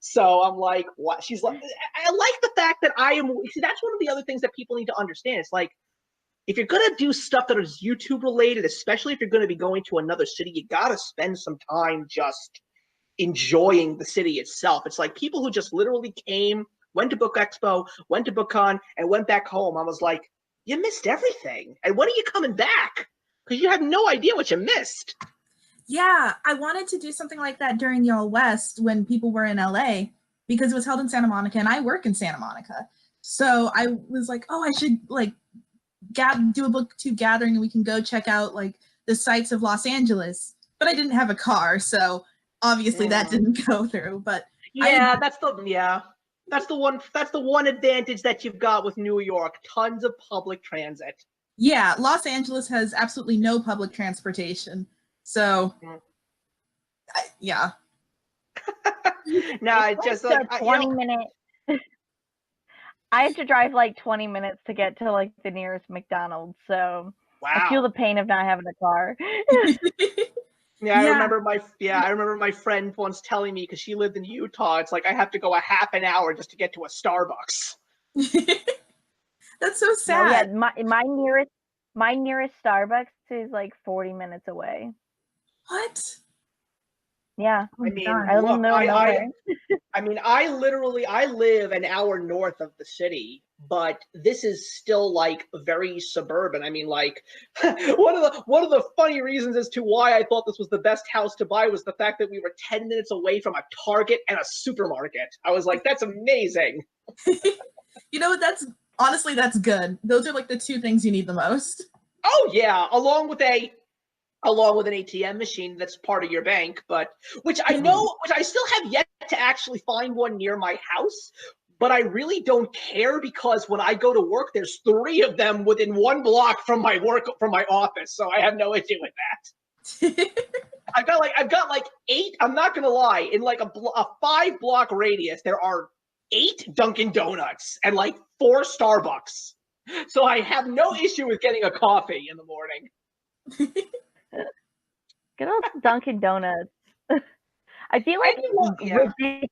So I'm like, what? She's like, I like the fact that see, that's one of the other things that people need to understand. It's like, if you're going to do stuff that is YouTube related, especially if you're going to be going to another city, you got to spend some time just enjoying the city itself. It's like people who just literally came, went to Book Expo, went to BookCon, and went back home. I was like, you missed everything. And when are you coming back? Because you have no idea what you missed. Yeah, I wanted to do something like that during Y'all West when people were in LA because it was held in Santa Monica and I work in Santa Monica. So I was like, oh, I should like do a booktube gathering and we can go check out like the sights of Los Angeles. But I didn't have a car, so obviously that didn't go through. But that's the one advantage that you've got with New York. Tons of public transit. Yeah, Los Angeles has absolutely no public transportation. So yeah. No, it's just like 20 minutes. I have to drive like 20 minutes to get to like the nearest McDonald's, so wow. I feel the pain of not having a car. I remember my friend once telling me, because she lived in Utah, it's like I have to go a half an hour just to get to a Starbucks. That's so sad. No, yeah, my nearest Starbucks is like 40 minutes away. What? Yeah. Oh I my mean, God. I live in the look, middle of nowhere. I mean, I live an hour north of the city, but this is still like very suburban. I mean, like one of the funny reasons as to why I thought this was the best house to buy was the fact that we were 10 minutes away from a Target and a supermarket. I was like, that's amazing. You know what? That's good. Those are like the two things you need the most. Oh yeah, along with an ATM machine that's part of your bank, but which I still have yet to actually find one near my house, but I really don't care because when I go to work, there's 3 of them within 1 block from my office, so I have no issue with that. I've got like 8, I'm not gonna lie, in like a 5-block radius, there are 8 Dunkin' Donuts and like 4 Starbucks. So I have no issue with getting a coffee in the morning. Good old Dunkin' Donuts. I feel like Yeah. ridiculous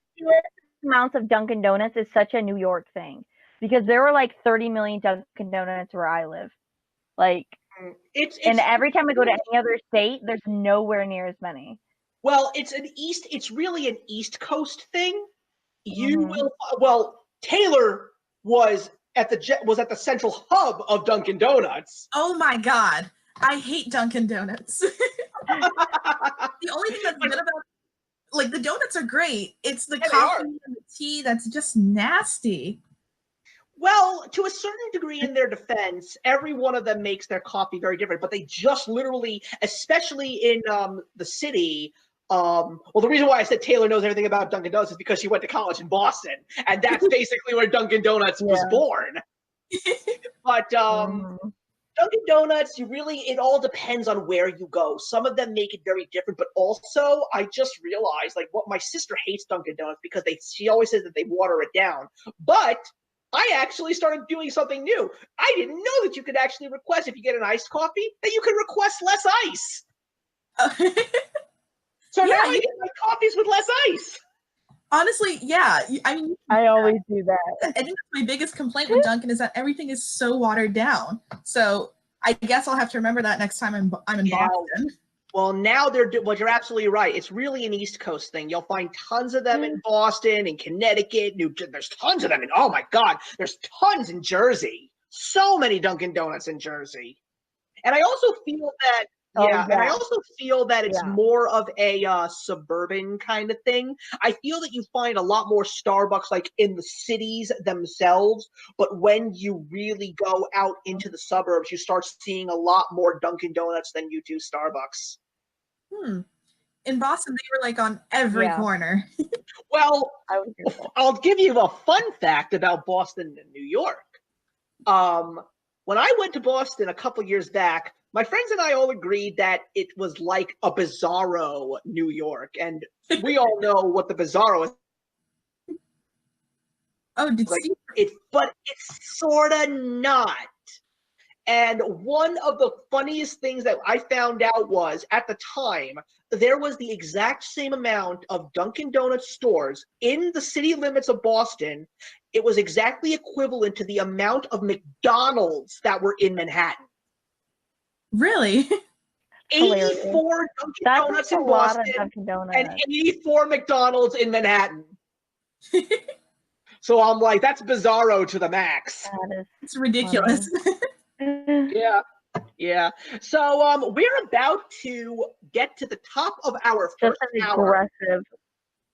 amounts of Dunkin' Donuts is such a New York thing because there were like 30 million Dunkin' Donuts where I live. Like, and every time I go to any other state, there's nowhere near as many. Well, it's really an East Coast thing. Taylor was at the central hub of Dunkin' Donuts. Oh my God. I hate Dunkin' Donuts. The only thing that's good about, like, the donuts are great. It's the coffee and the tea that's just nasty. Well, to a certain degree, in their defense, every one of them makes their coffee very different, but they just literally, especially in the city, well, the reason why I said Taylor knows everything about Dunkin' Donuts is because she went to college in Boston, and that's basically where Dunkin' Donuts was born. But Dunkin' Donuts, it all depends on where you go. Some of them make it very different, but also I just realized, like, what my sister hates Dunkin' Donuts because she always says that they water it down. But I actually started doing something new. I didn't know that you could actually request, if you get an iced coffee, that you can request less ice. So now I get my coffees with less ice. Honestly, yeah. I mean, I always do that. I think that's my biggest complaint with Dunkin' is that everything is so watered down. So I guess I'll have to remember that next time I'm in Boston. Well, now you're absolutely right. It's really an East Coast thing. You'll find tons of them in Boston, in Connecticut, there's tons of them oh my God, there's tons in Jersey. So many Dunkin' Donuts in Jersey. And I also feel that and I also feel that it's more of a suburban kind of thing. I feel that you find a lot more Starbucks like in the cities themselves, but when you really go out into the suburbs, you start seeing a lot more Dunkin' Donuts than you do Starbucks. In Boston, they were like on every corner. Well, I'll give you a fun fact about Boston and New York. When I went to Boston a couple years back, my friends and I all agreed that it was like a bizarro New York, and we all know what the bizarro is. Oh, but it's sort of not. And one of the funniest things that I found out was, at the time, there was the exact same amount of Dunkin' Donuts stores in the city limits of Boston. It was exactly equivalent to the amount of McDonald's that were in Manhattan. Really? 84 Dunkin' Donuts in Boston and 84 McDonald's in Manhattan. So I'm like, that's bizarro to the max. It's ridiculous. Yeah. So we're about to get to the top of our first hour.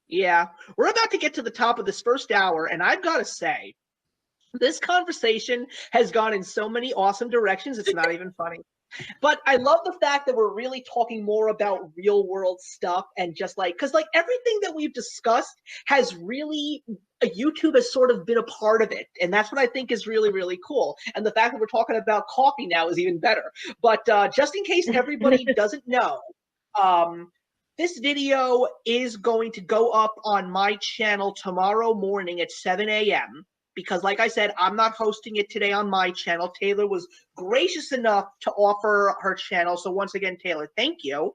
Yeah, we're about to get to the top of this first hour, and I've got to say, this conversation has gone in so many awesome directions, it's not even funny. But I love the fact that we're really talking more about real world stuff and just because everything that we've discussed has really, YouTube has sort of been a part of it. And that's what I think is really, really cool. And the fact that we're talking about coffee now is even better. But just in case everybody doesn't know, this video is going to go up on my channel tomorrow morning at 7 a.m. because like I said, I'm not hosting it today on my channel. Taylor was gracious enough to offer her channel. So once again, Taylor, thank you.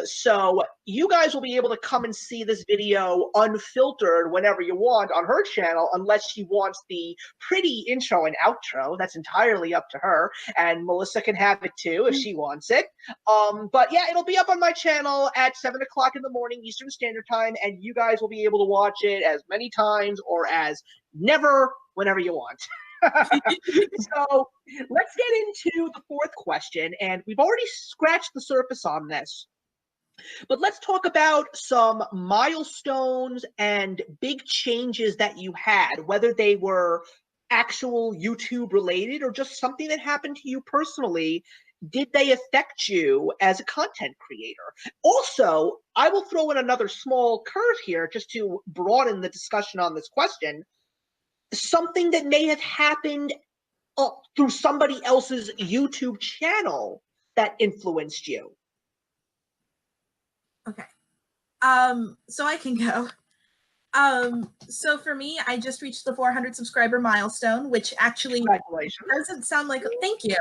So you guys will be able to come and see this video unfiltered whenever you want on her channel, unless she wants the pretty intro and outro. That's entirely up to her. And Melissa can have it too if she wants it. But yeah, it'll be up on my channel at 7 o'clock in the morning Eastern Standard Time, and you guys will be able to watch it as many times or as never, whenever you want. So let's get into the fourth question, and we've already scratched the surface on this. But let's talk about some milestones and big changes that you had, whether they were actual YouTube related or just something that happened to you personally. Did they affect you as a content creator? Also, I will throw in another small curve here just to broaden the discussion on this question. Something that may have happened through somebody else's YouTube channel that influenced you. Okay. So I can go. So for me, I just reached the 400 subscriber milestone, which actually doesn't sound like, thank you.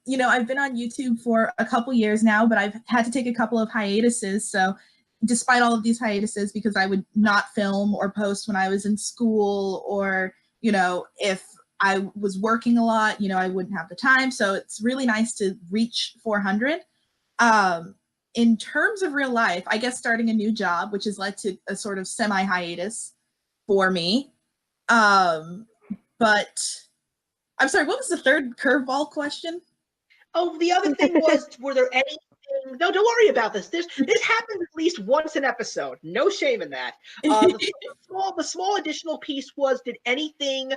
You know, I've been on YouTube for a couple years now, but I've had to take a couple of hiatuses. So despite all of these hiatuses, because I would not film or post when I was in school, or, you know, if I was working a lot, you know, I wouldn't have the time. So it's really nice to reach 400. In terms of real life, I guess starting a new job, which has led to a sort of semi-hiatus for me. But I'm sorry, what was the third curveball question? Oh, the other thing was, were there anything? No, don't worry about this. This happens at least once an episode. No shame in that. The small additional piece was, did anything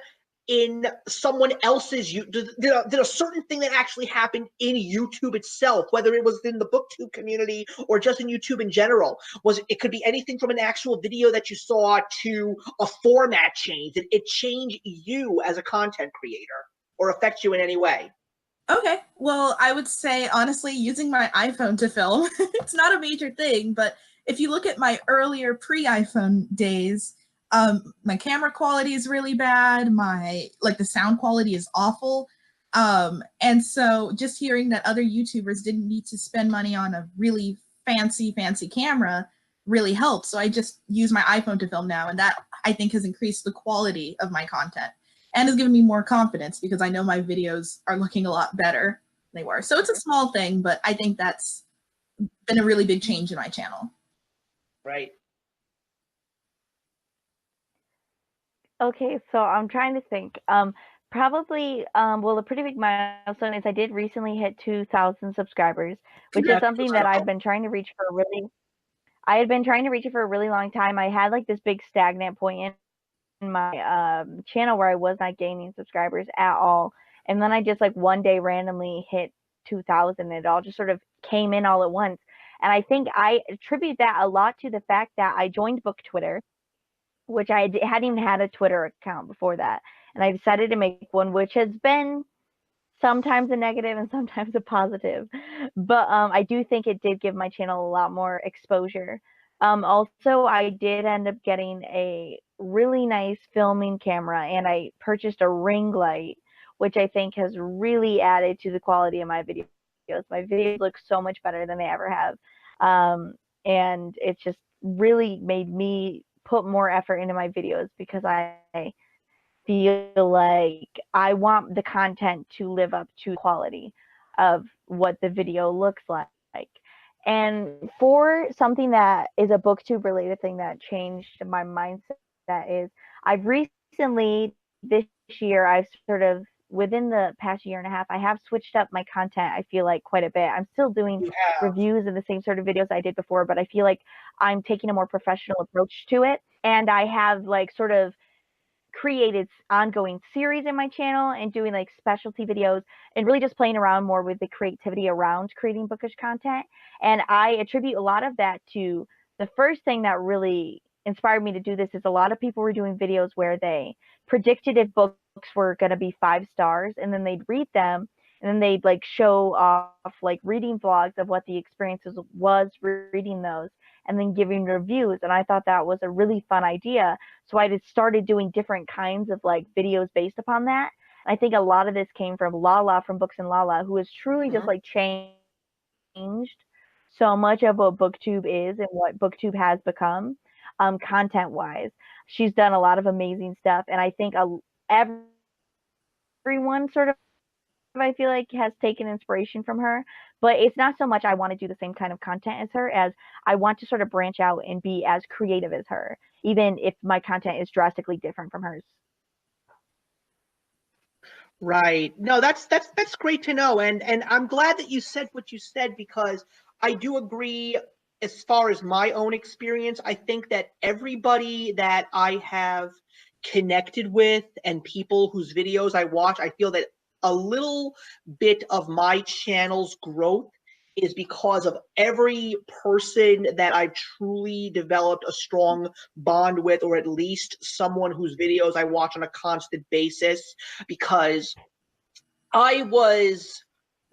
in someone else's, did a certain thing that actually happened in YouTube itself, whether it was in the BookTube community or just in YouTube in general? It could be anything from an actual video that you saw to a format change. Did it change you as a content creator or affect you in any way? Okay, well, I would say, honestly, using my iPhone to film, it's not a major thing, but if you look at my earlier pre-iPhone days, my camera quality is really bad, the sound quality is awful, and so just hearing that other YouTubers didn't need to spend money on a really fancy camera really helps, so I just use my iPhone to film now, and that, I think, has increased the quality of my content. And has given me more confidence because I know my videos are looking a lot better than they were. So it's a small thing, but I think that's been a really big change in my channel. Right. Okay, so I'm trying to think. Probably, well, a pretty big milestone is I did recently hit 2,000 subscribers, which is something that I've been trying to reach for a really, I had been trying to reach it for a really long time. I had like this big stagnant point in my channel where I was not gaining subscribers at all, and then I just like one day randomly hit 2,000. It all just sort of came in all at once, and I think I attribute that a lot to the fact that I joined Book Twitter, which I hadn't even had a Twitter account before that, and I decided to make one, which has been sometimes a negative and sometimes a positive, but I do think it did give my channel a lot more exposure. Also, I did end up getting a really nice filming camera, and I purchased a ring light, which I think has really added to the quality of my videos. My videos look so much better than they ever have, and it's just really made me put more effort into my videos because I feel like I want the content to live up to the quality of what the video looks like. And for something that is a BookTube related thing that changed my mindset, is I've recently, this year, I've sort of, within the past year and a half, I have switched up my content, I feel like, quite a bit. I'm still doing reviews of the same sort of videos I did before, but I feel like I'm taking a more professional approach to it. And I have like sort of created ongoing series in my channel and doing like specialty videos and really just playing around more with the creativity around creating bookish content. And I attribute a lot of that to the first thing that really inspired me to do this is a lot of people were doing videos where they predicted if books were going to be 5 stars, and then they'd read them and then they'd like show off like reading vlogs of what the experiences was reading those, and then giving reviews. And I thought that was a really fun idea. So I just started doing different kinds of like videos based upon that. And I think a lot of this came from Lala from Books and Lala, who has truly just like changed so much of what BookTube is and what BookTube has become, content wise. She's done a lot of amazing stuff, and I think everyone sort of, I feel like, has taken inspiration from her. But it's not so much I want to do the same kind of content as her, as I want to sort of branch out and be as creative as her, even if my content is drastically different from hers. Right. No, that's great to know, and I'm glad that you said what you said, because I do agree. As far as my own experience, I think that everybody that I have connected with and people whose videos I watch, I feel that a little bit of my channel's growth is because of every person that I've truly developed a strong bond with, or at least someone whose videos I watch on a constant basis, because I was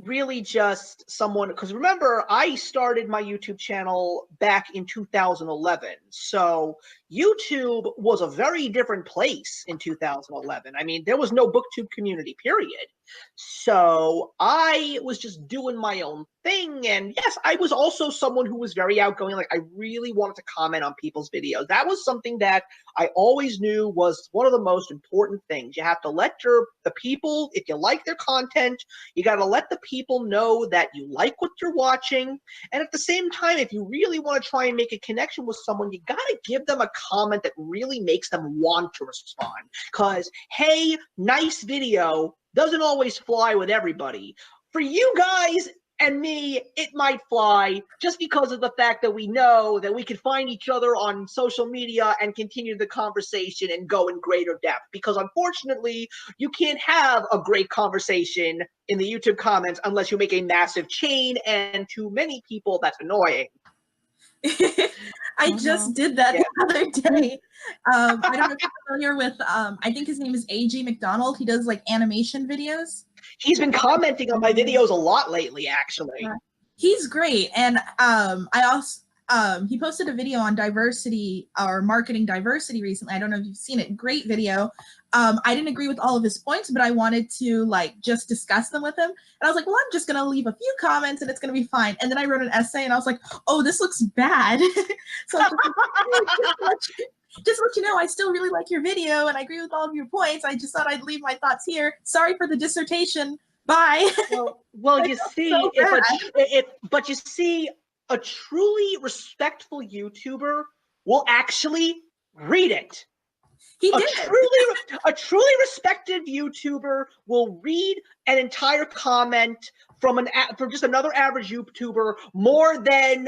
really just someone, because remember, I started my YouTube channel back in 2011. So YouTube was a very different place in 2011. I mean, there was no BookTube community, period. So I was just doing my own thing. And yes, I was also someone who was very outgoing. Like, I really wanted to comment on people's videos. That was something that I always knew was one of the most important things. You have to let the people, if you like their content, you got to let the people know that you like what you're watching. And at the same time, if you really want to try and make a connection with someone, you got to give them a comment that really makes them want to respond. Because, hey, nice video doesn't always fly with everybody. For you guys and me, it might fly, just because of the fact that we know that we can find each other on social media and continue the conversation and go in greater depth. Because unfortunately, you can't have a great conversation in the YouTube comments unless you make a massive chain, and to many people, that's annoying. I just did that the other day. I don't know if you're familiar with, I think his name is A.G. McDonald. He does like animation videos. He's been commenting on my videos a lot lately, actually. He's great. And I also, he posted a video on diversity or marketing diversity recently. I don't know if you've seen it. Great video. I didn't agree with all of his points, but I wanted to like just discuss them with him. And I was like, well, I'm just going to leave a few comments and it's going to be fine. And then I wrote an essay and I was like, oh, this looks bad. So just let you know, I still really like your video and I agree with all of your points. I just thought I'd leave my thoughts here. Sorry for the dissertation. Bye. Well, you see, but you see, a truly respectful YouTuber will actually read it. He did. A truly respected YouTuber will read an entire comment from just another average YouTuber more than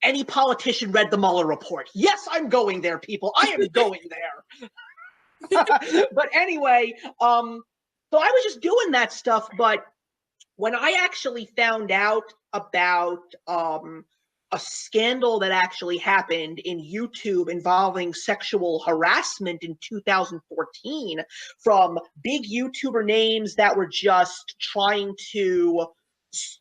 any politician read the Mueller report. Yes, I'm going there, people. I am going there. But anyway, so I was just doing that stuff. But when I actually found out about a scandal that actually happened in YouTube involving sexual harassment in 2014 from big YouTuber names that were just trying to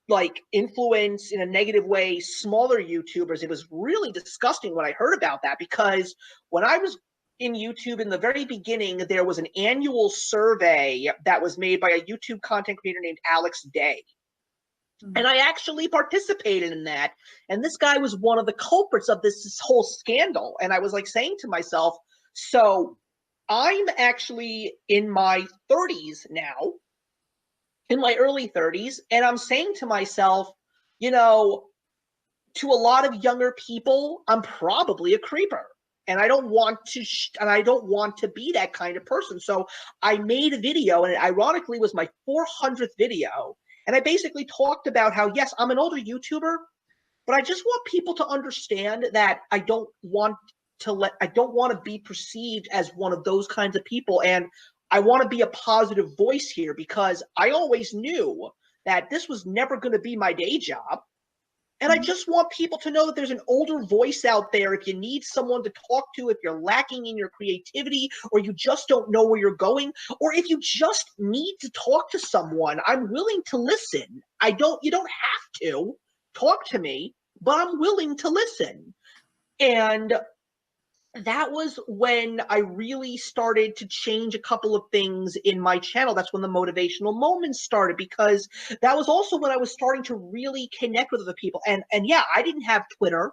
like influence in a negative way smaller YouTubers, it was really disgusting when I heard about that, because when I was in YouTube in the very beginning, there was an annual survey that was made by a YouTube content creator named Alex Day. And I actually participated in that. And this guy was one of the culprits of this whole scandal. And I was like saying to myself, so I'm actually in my 30s now, in my early 30s. And I'm saying to myself, you know, to a lot of younger people, I'm probably a creeper. And I don't want to be that kind of person. So I made a video, and it ironically was my 400th video. And I basically talked about how, yes, I'm an older YouTuber, but I just want people to understand that I don't want to be perceived as one of those kinds of people. And I want to be a positive voice here, because I always knew that this was never going to be my day job. And I just want people to know that there's an older voice out there if you need someone to talk to, if you're lacking in your creativity, or you just don't know where you're going, or if you just need to talk to someone. I'm willing to listen. You don't have to talk to me, but I'm willing to listen. And that was when I really started to change a couple of things in my channel. That's when the motivational moments started, because that was also when I was starting to really connect with other people. And yeah, I didn't have Twitter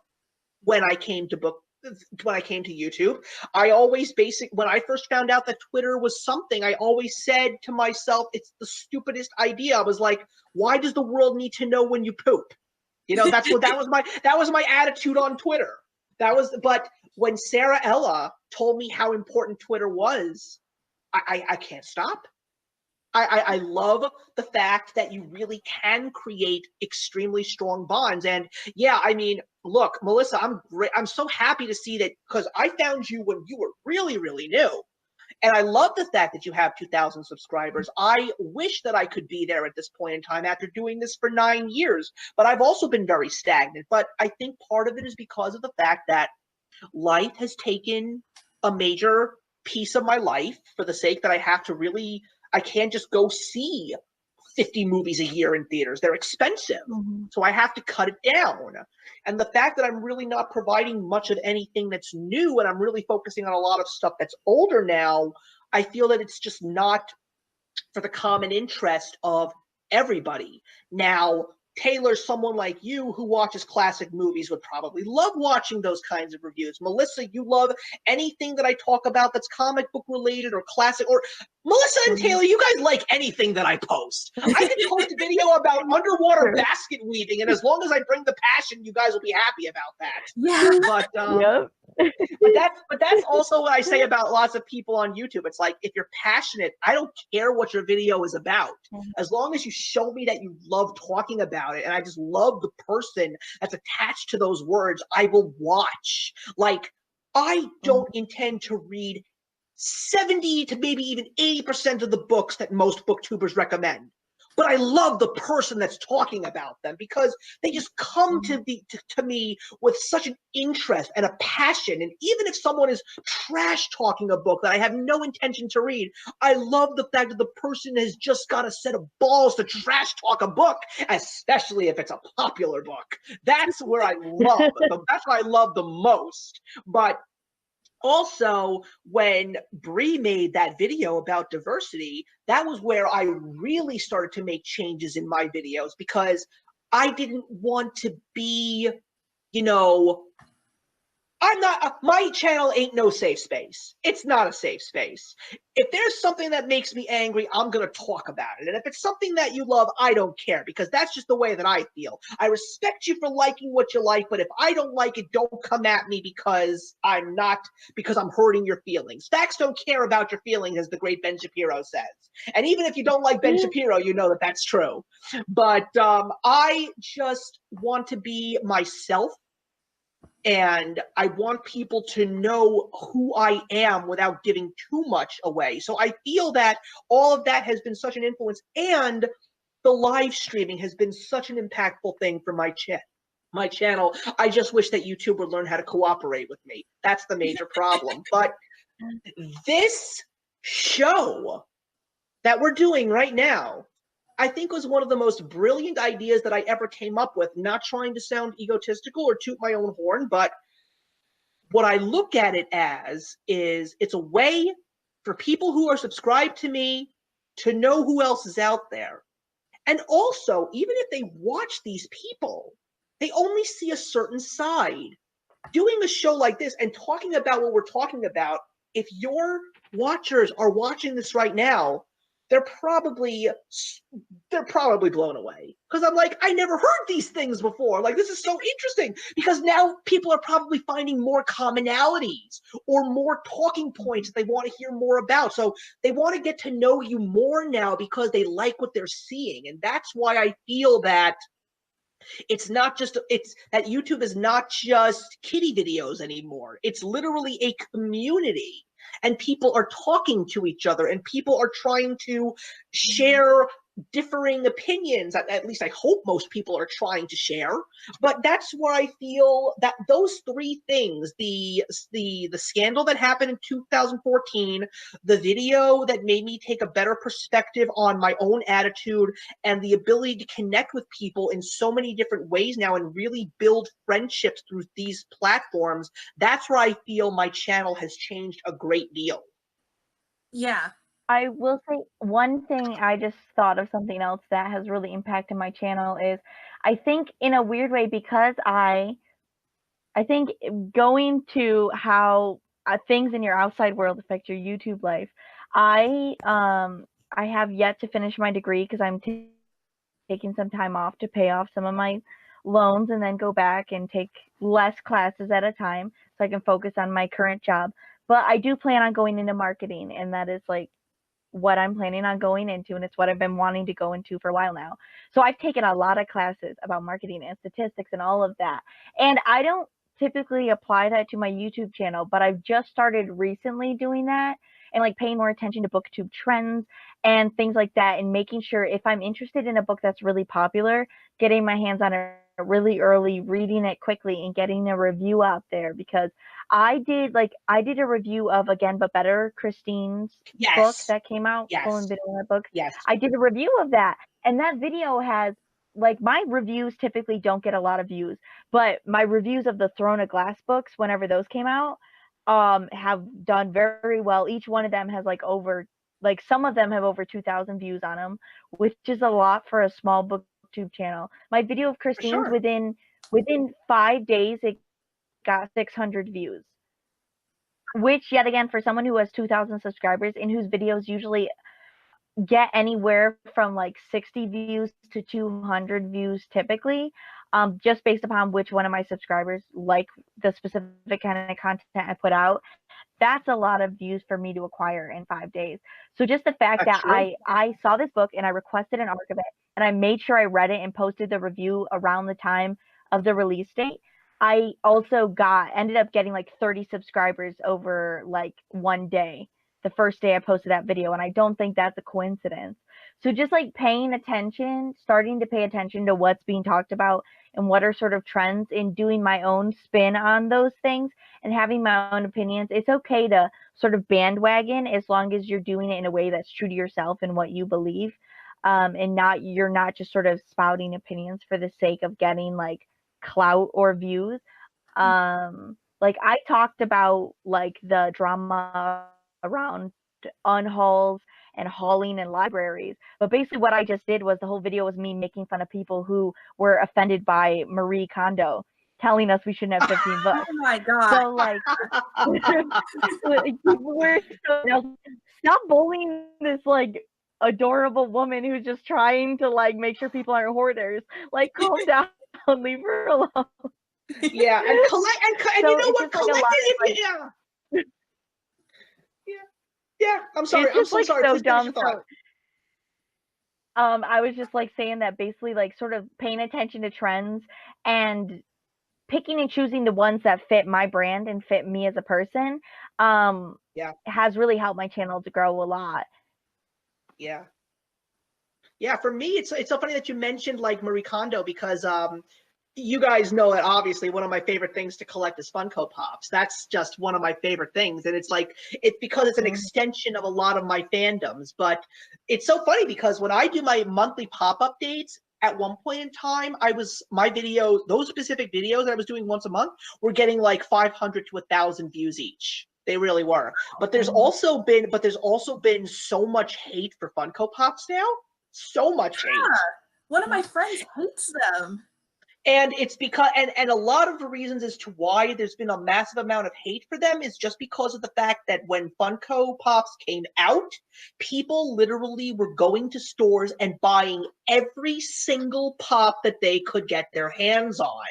when I came to YouTube. I always when I first found out that Twitter was something, I always said to myself, it's the stupidest idea. I was like, why does the world need to know when you poop? You know, that was my attitude on Twitter. But when Sarah Ella told me how important Twitter was, I can't stop. I love the fact that you really can create extremely strong bonds. And yeah, I mean, look, Melissa, I'm so happy to see that, because I found you when you were really, really new. And I love the fact that you have 2,000 subscribers. I wish that I could be there at this point in time after doing this for 9 years, but I've also been very stagnant. But I think part of it is because of the fact that life has taken a major piece of my life, for the sake that I can't just go see 50 movies a year in theaters. They're expensive. So I have to cut it down. And the fact that I'm really not providing much of anything that's new, and I'm really focusing on a lot of stuff that's older now, I feel that it's just not for the common interest of everybody. Now, Taylor, someone like you who watches classic movies, would probably love watching those kinds of reviews. Melissa, you love anything that I talk about that's comic book related or classic. Or Melissa and Taylor, you guys like anything that I post. I can post a video about underwater basket weaving, and as long as I bring the passion, you guys will be happy about that. Yeah. But Yep. but that's also what I say about lots of people on YouTube. It's like, if you're passionate, I don't care what your video is about. As long as you show me that you love talking about it, and I just love the person that's attached to those words, I will watch. Like, I don't intend to read 70 to maybe even 80% of the books that most booktubers recommend. But I love the person that's talking about them, because they just come to me with such an interest and a passion. And even if someone is trash talking a book that I have no intention to read, I love the fact that the person has just got a set of balls to trash talk a book, especially if it's a popular book. That's where I love. That's what I love the most. But also, when Bree made that video about diversity, that was where I really started to make changes in my videos, because I didn't want to be, my channel ain't no safe space. It's not a safe space. If there's something that makes me angry, I'm going to talk about it. And if it's something that you love, I don't care, because that's just the way that I feel. I respect you for liking what you like, but if I don't like it, don't come at me because I'm hurting your feelings. Facts don't care about your feelings, as the great Ben Shapiro says. And even if you don't like Ben Shapiro, you know that that's true. But I just want to be myself. And I want people to know who I am without giving too much away. So I feel that all of that has been such an influence, and the live streaming has been such an impactful thing for my channel. I just wish that YouTube would learn how to cooperate with me. That's the major problem. But this show that we're doing right now, I think, was one of the most brilliant ideas that I ever came up with. Not trying to sound egotistical or toot my own horn, but what I look at it as is, it's a way for people who are subscribed to me to know who else is out there. And also, even if they watch these people, they only see a certain side. Doing a show like this and talking about what we're talking about, if your watchers are watching this right now, they're probably blown away, because I'm like, I never heard these things before. Like, this is so interesting, because now people are probably finding more commonalities or more talking points that they want to hear more about. So they want to get to know you more now because they like what they're seeing. And that's why I feel that that YouTube is not just kiddie videos anymore. It's literally a community. And people are talking to each other, and people are trying to share differing opinions, at least I hope most people are trying to share. But that's where I feel that those three things, the scandal that happened in 2014, the video that made me take a better perspective on my own attitude, and the ability to connect with people in so many different ways now and really build friendships through these platforms, that's where I feel my channel has changed a great deal. Yeah. I will say one thing. I just thought of something else that has really impacted my channel is, I think in a weird way, because I think going to how things in your outside world affect your YouTube life. I have yet to finish my degree because I'm taking some time off to pay off some of my loans and then go back and take less classes at a time so I can focus on my current job. But I do plan on going into marketing, and that is like what I'm planning on going into, and it's what I've been wanting to go into for a while now. So I've taken a lot of classes about marketing and statistics and all of that. And I don't typically apply that to my YouTube channel, but I've just started recently doing that and like paying more attention to booktube trends and things like that, and making sure if I'm interested in a book that's really popular, getting my hands on it really early, reading it quickly, and getting a review out there. Because I did a review of Again But Better, Christine's book that came out, full and video on that book. Yes. I did a review of that, and that video has, like, my reviews typically don't get a lot of views, but my reviews of the Throne of Glass books, whenever those came out, have done very well. Each one of them has some of them have over 2,000 views on them, which is a lot for a small booktube channel. My video of Christine's, within 5 days, it got 600 views, which yet again, for someone who has 2,000 subscribers and whose videos usually get anywhere from like 60 views to 200 views typically, just based upon which one of my subscribers like the specific kind of content I put out, that's a lot of views for me to acquire in 5 days. So just the fact that I saw this book and I requested an arc of it, and I made sure I read it and posted the review around the time of the release date. I also ended up getting like 30 subscribers over like one day, the first day I posted that video, and I don't think that's a coincidence. So just like starting to pay attention to what's being talked about and what are sort of trends, and doing my own spin on those things and having my own opinions. It's okay to sort of bandwagon as long as you're doing it in a way that's true to yourself and what you believe, and you're not just sort of spouting opinions for the sake of getting like clout or views. Like I talked about like the drama around unhauls and hauling in libraries, but basically what I just did was, the whole video was me making fun of people who were offended by Marie Kondo telling us we shouldn't have 15 books. Oh my god. So like, stop bullying this like adorable woman who's just trying to like make sure people aren't hoarders. Like, calm down, leave her alone. Yeah, and you know what? Yeah. I'm sorry. I'm so sorry. So dumb. So, I was just like saying that basically, like, sort of paying attention to trends and picking and choosing the ones that fit my brand and fit me as a person, has really helped my channel to grow a lot. Yeah, for me, it's so funny that you mentioned like Marie Kondo, because you guys know that obviously one of my favorite things to collect is Funko Pops. That's just one of my favorite things, and it's because it's an extension of a lot of my fandoms. But it's so funny because when I do my monthly pop updates, at one point in time, my videos, those specific videos that I was doing once a month, were getting like 500 to 1,000 views each. They really were. But there's also been so much hate for Funko Pops now. So much hate. One of my friends hates them. And it's because, and a lot of the reasons as to why there's been a massive amount of hate for them is just because of the fact that when Funko Pops came out, people literally were going to stores and buying every single pop that they could get their hands on.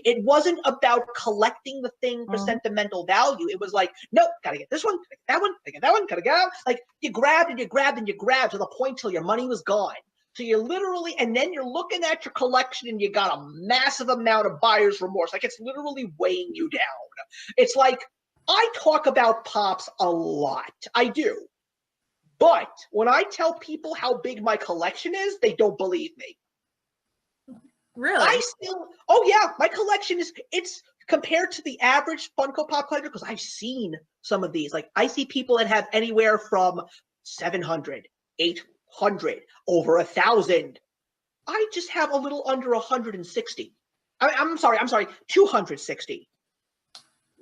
It wasn't about collecting the thing for sentimental value. It was like, nope, gotta get this one, gotta get that one, gotta get that one, gotta get that one. Like, you grabbed and you grabbed and you grabbed to the point till your money was gone. So you're literally, and then you're looking at your collection and you got a massive amount of buyer's remorse. Like, it's literally weighing you down. It's like, I talk about Pops a lot. I do. But when I tell people how big my collection is, they don't believe me. Really? Oh yeah, my collection it's compared to the average Funko Pop collector, because I've seen some of these. Like, I see people that have anywhere from 700, 800, over 1,000. I just have a little under 160. I'm sorry, 260.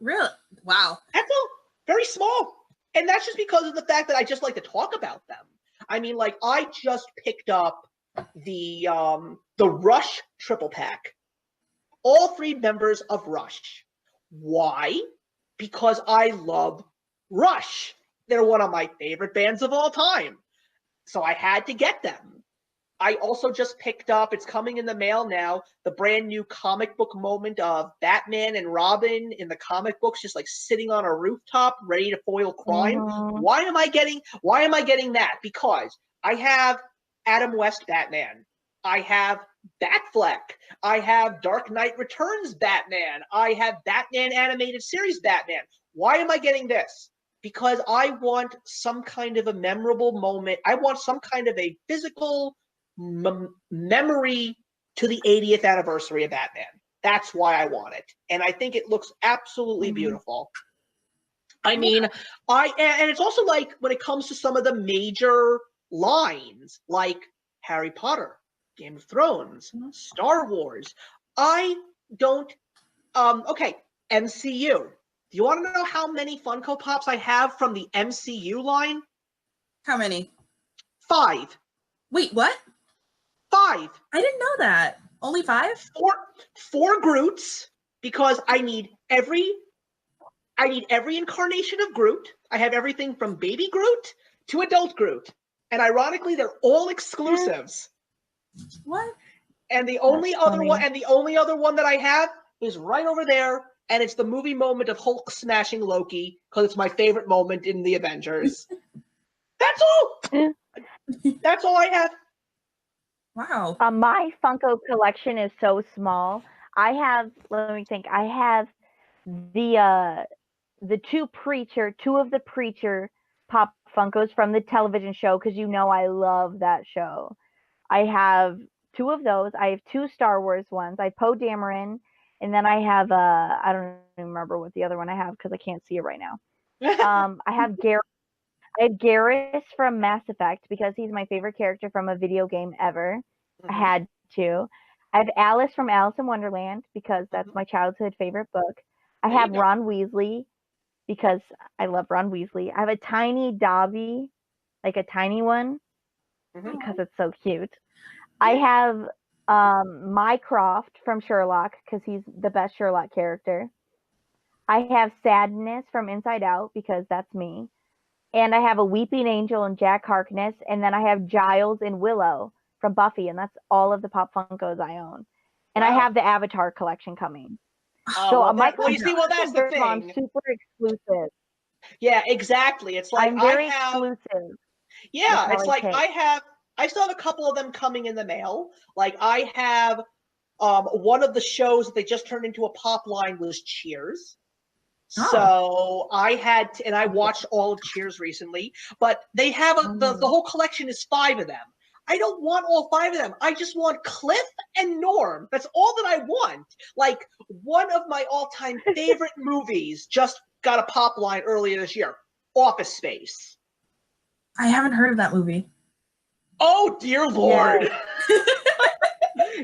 Really? Wow. That's all very small. And that's just because of the fact that I just like to talk about them. I mean, like, I just picked up the Rush triple pack. All 3 members of Rush. Why? Because I love Rush. They're one of my favorite bands of all time. So I had to get them. I also just picked up, it's coming in the mail now, the brand new comic book moment of Batman and Robin in the comic books, just like sitting on a rooftop, ready to foil crime. Why am I getting that? Because I have Adam West Batman. I have Batfleck. I have Dark Knight Returns Batman. I have Batman Animated Series Batman. Why am I getting this? Because I want some kind of a memorable moment. I want some kind of a physical memory to the 80th anniversary of Batman. That's why I want it. And I think it looks absolutely beautiful. I mean, and it's also like when it comes to some of the major lines, like Harry Potter, Game of Thrones, Star Wars. I don't, okay, MCU. Do you want to know how many Funko Pops I have from the MCU line? How many? 5. Wait, what? 5. I didn't know that. Only 5? 4 Groots, because I need every incarnation of Groot. I have everything from baby Groot to adult Groot. And ironically, they're all exclusives. What? And the only other one that I have is right over there, and it's the movie moment of Hulk smashing Loki, because it's my favorite moment in the Avengers. That's all. That's all I have. Wow. My Funko collection is so small. I have, let me think. I have the two of the Preacher Pop Funkos from the television show, because you know I love that show. I have 2 of those. I have 2 Star Wars ones. I have Poe Dameron, and then I have I don't even remember what the other one I have because I can't see it right now. I have Garrus from Mass Effect because he's my favorite character from a video game ever. I had to. I have Alice from Alice in Wonderland because that's my childhood favorite book. I have Ron Weasley because I love Ron Weasley. I have a tiny Dobby, like a tiny one, because it's so cute. I have Mycroft from Sherlock because he's the best Sherlock character. I have Sadness from Inside Out because that's me. And I have a Weeping Angel and Jack Harkness. And then I have Giles and Willow from Buffy. And that's all of the Pop Funkos I own. And I have the Avatar collection coming. That's the thing. I'm super exclusive. Yeah, exactly. It's like I'm very exclusive. Yeah, it's like I still have a couple of them coming in the mail. Like I have one of the shows that they just turned into a pop line was Cheers. So I had to, and I watched all of Cheers recently, but they have the whole collection is 5 of them. I don't want all 5 of them. I just want Cliff and Norm. That's all that I want. Like one of my all-time favorite movies just got a pop line earlier this year, Office Space. I haven't heard of that movie. Oh, dear Lord.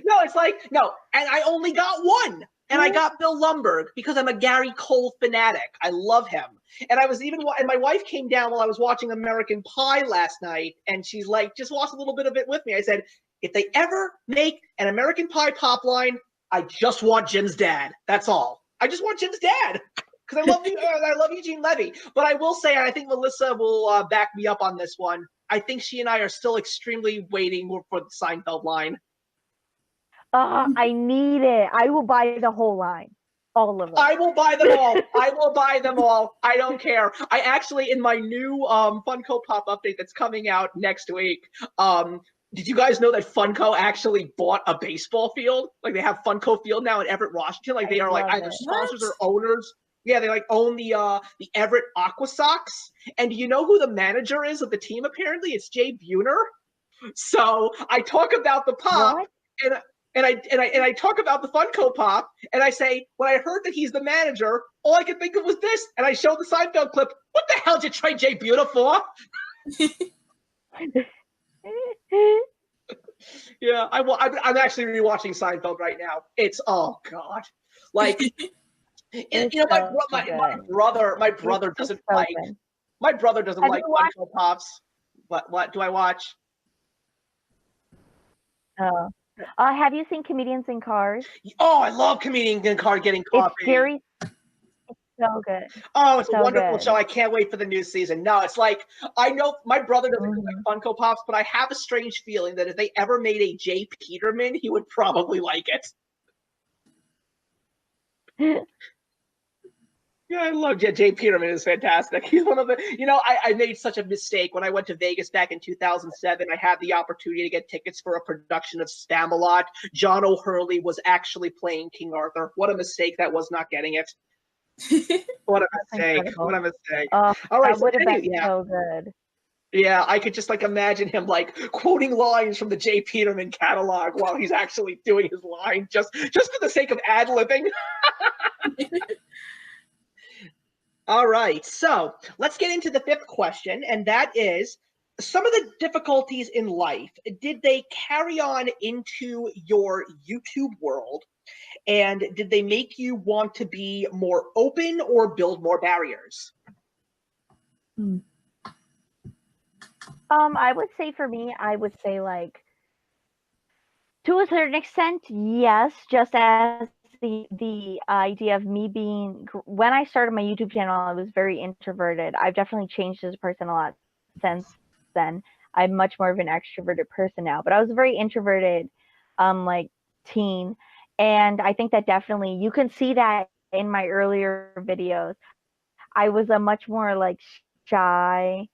No, it's like, no. And I only got 1. And I got Bill Lumbergh because I'm a Gary Cole fanatic. I love him. And I was and my wife came down while I was watching American Pie last night, and she's like, just watch a little bit of it with me. I said, if they ever make an American Pie pop line, I just want Jim's dad. That's all. I just want Jim's dad because I love Eugene Levy. But I will say, and I think Melissa will back me up on this one, I think she and I are still extremely waiting for the Seinfeld line. I need it. I will buy the whole line. All of them. I will buy them all. I will buy them all. I don't care. I actually, in my new Funko Pop update that's coming out next week, did you guys know that Funko actually bought a baseball field? Like they have Funko Field now in Everett, Washington. Like they are like either sponsors or owners. Yeah, they like own the Everett Aqua Sox. And do you know who the manager is of the team? Apparently, it's Jay Buhner. So I talk about the pop, What? and I talk about the Funko Pop, and I say, when I heard that he's the manager, all I could think of was this, and I showed the Seinfeld clip. What the hell did you trade Jay Buhner for? Yeah, I'm actually rewatching Seinfeld right now. It's, oh god, like, you know, my brother doesn't like Funko Pops. What do I watch? Oh. Have you seen Comedians in Cars? Oh, I love Comedian in Car getting coffee. It's scary. It's so good. Oh, it's a So wonderful good. show. I can't wait for the new season. No, it's like, I know my brother doesn't like Funko Pops, but I have a strange feeling that if they ever made a Jay Peterman, he would probably like it. Yeah, I love Jay Peterman is fantastic. He's one of the, you know, I made such a mistake when I went to Vegas back in 2007. I had the opportunity to get tickets for a production of Spamalot. John O'Hurley was actually playing King Arthur. What a mistake that was, not getting it. What a mistake. What a mistake. Oh, all right, that would have been so good. Yeah, I could just like imagine him like quoting lines from the Jay Peterman catalog while he's actually doing his line, just for the sake of ad-libbing. All right, so let's get into the fifth question, and that is, some of the difficulties in life, did they carry on into your YouTube world? And did they make you want to be more open or build more barriers? I would say for me, I would say like, to a certain extent, yes, just as the idea of me being, when I started my YouTube channel, I was very introverted. I've definitely changed as a person a lot since then. I'm much more of an extroverted person now, but I was a very introverted, like teen. And I think that definitely, you can see that in my earlier videos. I was a much more like shy,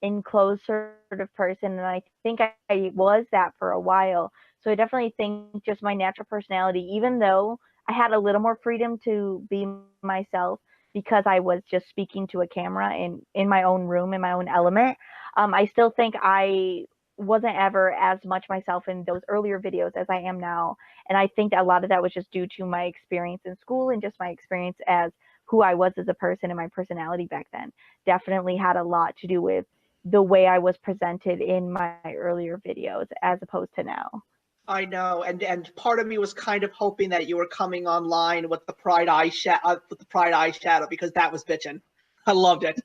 enclosed sort of person, and I think I was that for a while. So I definitely think just my natural personality, even though I had a little more freedom to be myself because I was just speaking to a camera in my own room, in my own element, I still think I wasn't ever as much myself in those earlier videos as I am now. And I think that a lot of that was just due to my experience in school and just my experience as who I was as a person, and my personality back then definitely had a lot to do with the way I was presented in my earlier videos as opposed to now. I know, and part of me was kind of hoping that you were coming online with the Pride eyeshadow, because that was bitchin'. I loved it.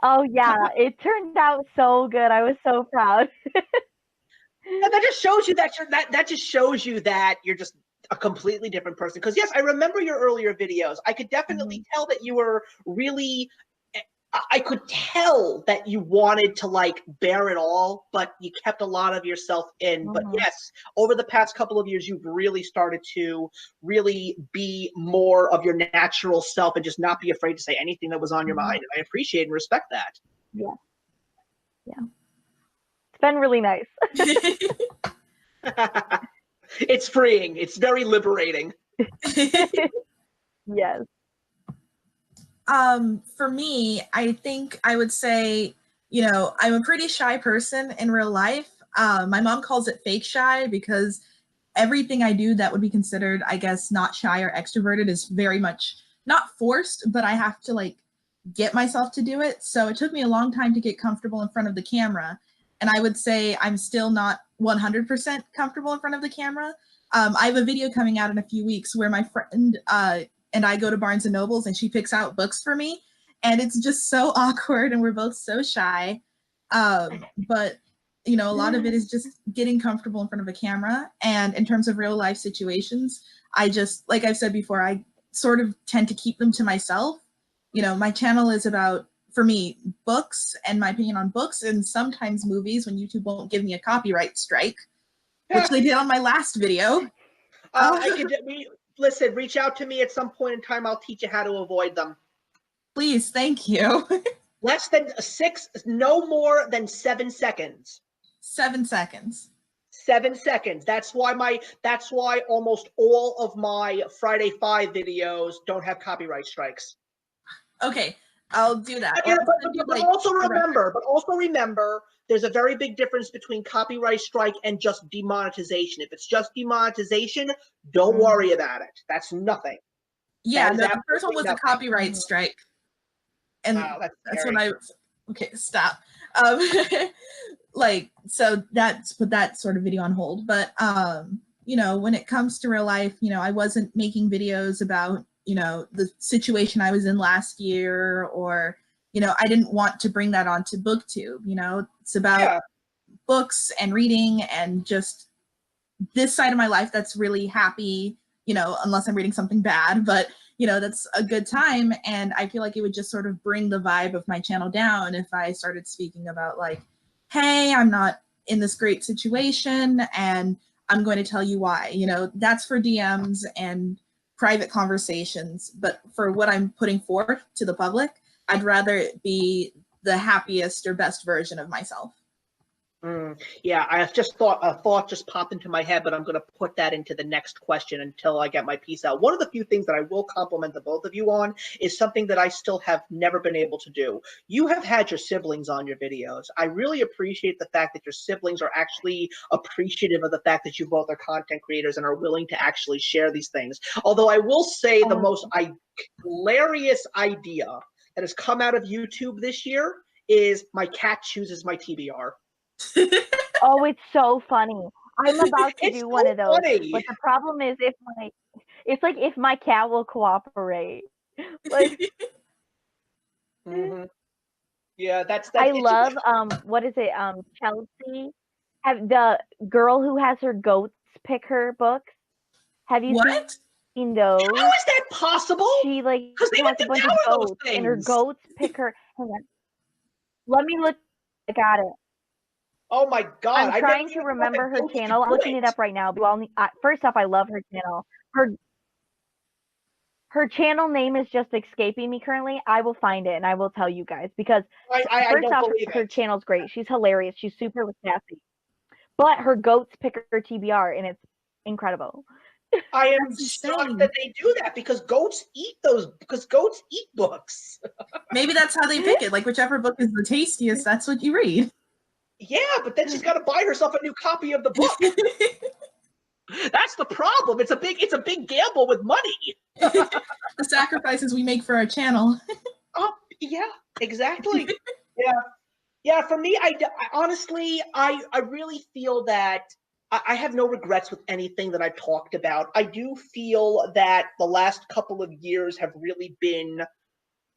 Oh yeah, it turned out so good. I was so proud. And that just shows you that just shows you that you're just a completely different person. Because yes, I remember your earlier videos. I could definitely tell that you were really, I could tell that you wanted to like bear it all, but you kept a lot of yourself in. But yes, over the past couple of years, you've really started to really be more of your natural self and just not be afraid to say anything that was on your mind. And I appreciate and respect that. Yeah. Yeah. It's been really nice. It's freeing. It's very liberating. Yes. For me, I think I would say, you know, I'm a pretty shy person in real life. My mom calls it fake shy because everything I do that would be considered, I guess, not shy or extroverted is very much not forced, but I have to like get myself to do it. So it took me a long time to get comfortable in front of the camera. And I would say I'm still not 100% comfortable in front of the camera. I have a video coming out in a few weeks where my friend and I go to Barnes and Nobles and she picks out books for me. And it's just so awkward and we're both so shy. But, you know, a lot of it is just getting comfortable in front of a camera. And in terms of real life situations, I just, like I've said before, I sort of tend to keep them to myself. You know, my channel is about, for me, books and my opinion on books, and sometimes movies when YouTube won't give me a copyright strike, which they did on my last video. Listen, reach out to me at some point in time. I'll teach you how to avoid them. Please, thank you. Less than 6, no more than 7 seconds. 7 seconds. 7 seconds. That's why almost all of my Friday 5 videos don't have copyright strikes. Okay, I'll do that. But also remember, there's a very big difference between copyright strike and just demonetization. If it's just demonetization, don't worry about it. That's nothing. Yeah, the first one was a copyright strike. And that's when okay, stop. Like, so that's put that sort of video on hold. But, you know, when it comes to real life, you know, I wasn't making videos about, you know, the situation I was in last year, or, you know, I didn't want to bring that onto BookTube. You know, it's about books and reading and just this side of my life that's really happy, you know, unless I'm reading something bad, but, you know, that's a good time. And I feel like it would just sort of bring the vibe of my channel down if I started speaking about like, hey, I'm not in this great situation and I'm going to tell you why. You know, that's for DMs and private conversations. But for what I'm putting forth to the public, I'd rather it be the happiest or best version of myself. Yeah, I just thought a thought just popped into my head, but I'm going to put that into the next question until I get my piece out. One of the few things that I will compliment the both of you on is something that I still have never been able to do. You have had your siblings on your videos. I really appreciate the fact that your siblings are actually appreciative of the fact that you both are content creators and are willing to actually share these things. Although I will say the most hilarious idea that has come out of YouTube this year is my cat chooses my TBR. Oh, it's so funny. I'm about to do one of those. Funny. But the problem is if my cat will cooperate. Like Yeah, that's I love what is it? Kelsey. The girl who has her goats pick her books. Have you seen those? How is that possible? She like they has a bunch of goats and her goats pick her. Hang on. Let me look. I got it. Oh my God! I'm trying to remember her channel. I'm looking it up right now. Well, first off, I love her channel. Her channel name is just escaping me currently. I will find it and I will tell you guys because first off, her channel's great. She's hilarious. She's super sassy. But her goats pick her TBR and it's incredible. I am shocked that they do that because goats eat books. Maybe that's how they pick it. Like whichever book is the tastiest, that's what you read. Yeah, but then she's got to buy herself a new copy of the book. That's the problem. It's a big gamble with money. The sacrifices we make for our channel. Oh, yeah, exactly. Yeah. For me, I honestly, I really feel that I have no regrets with anything that I've talked about. I do feel that the last couple of years have really been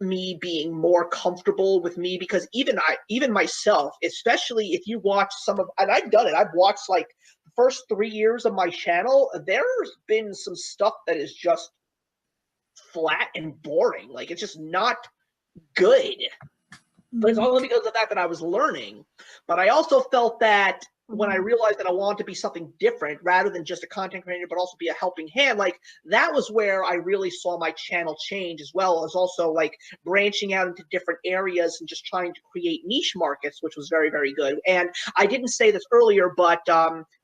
me being more comfortable with me because even myself, especially if you watch and I've done it, I've watched like the first 3 years of my channel, there's been some stuff that is just flat and boring. Like it's just not good. But it's only because of the fact that I was learning. But I also felt that when I realized that I wanted to be something different rather than just a content creator, but also be a helping hand, like that was where I really saw my channel change, as well as also like branching out into different areas and just trying to create niche markets, which was very, very good. And I didn't say this earlier, but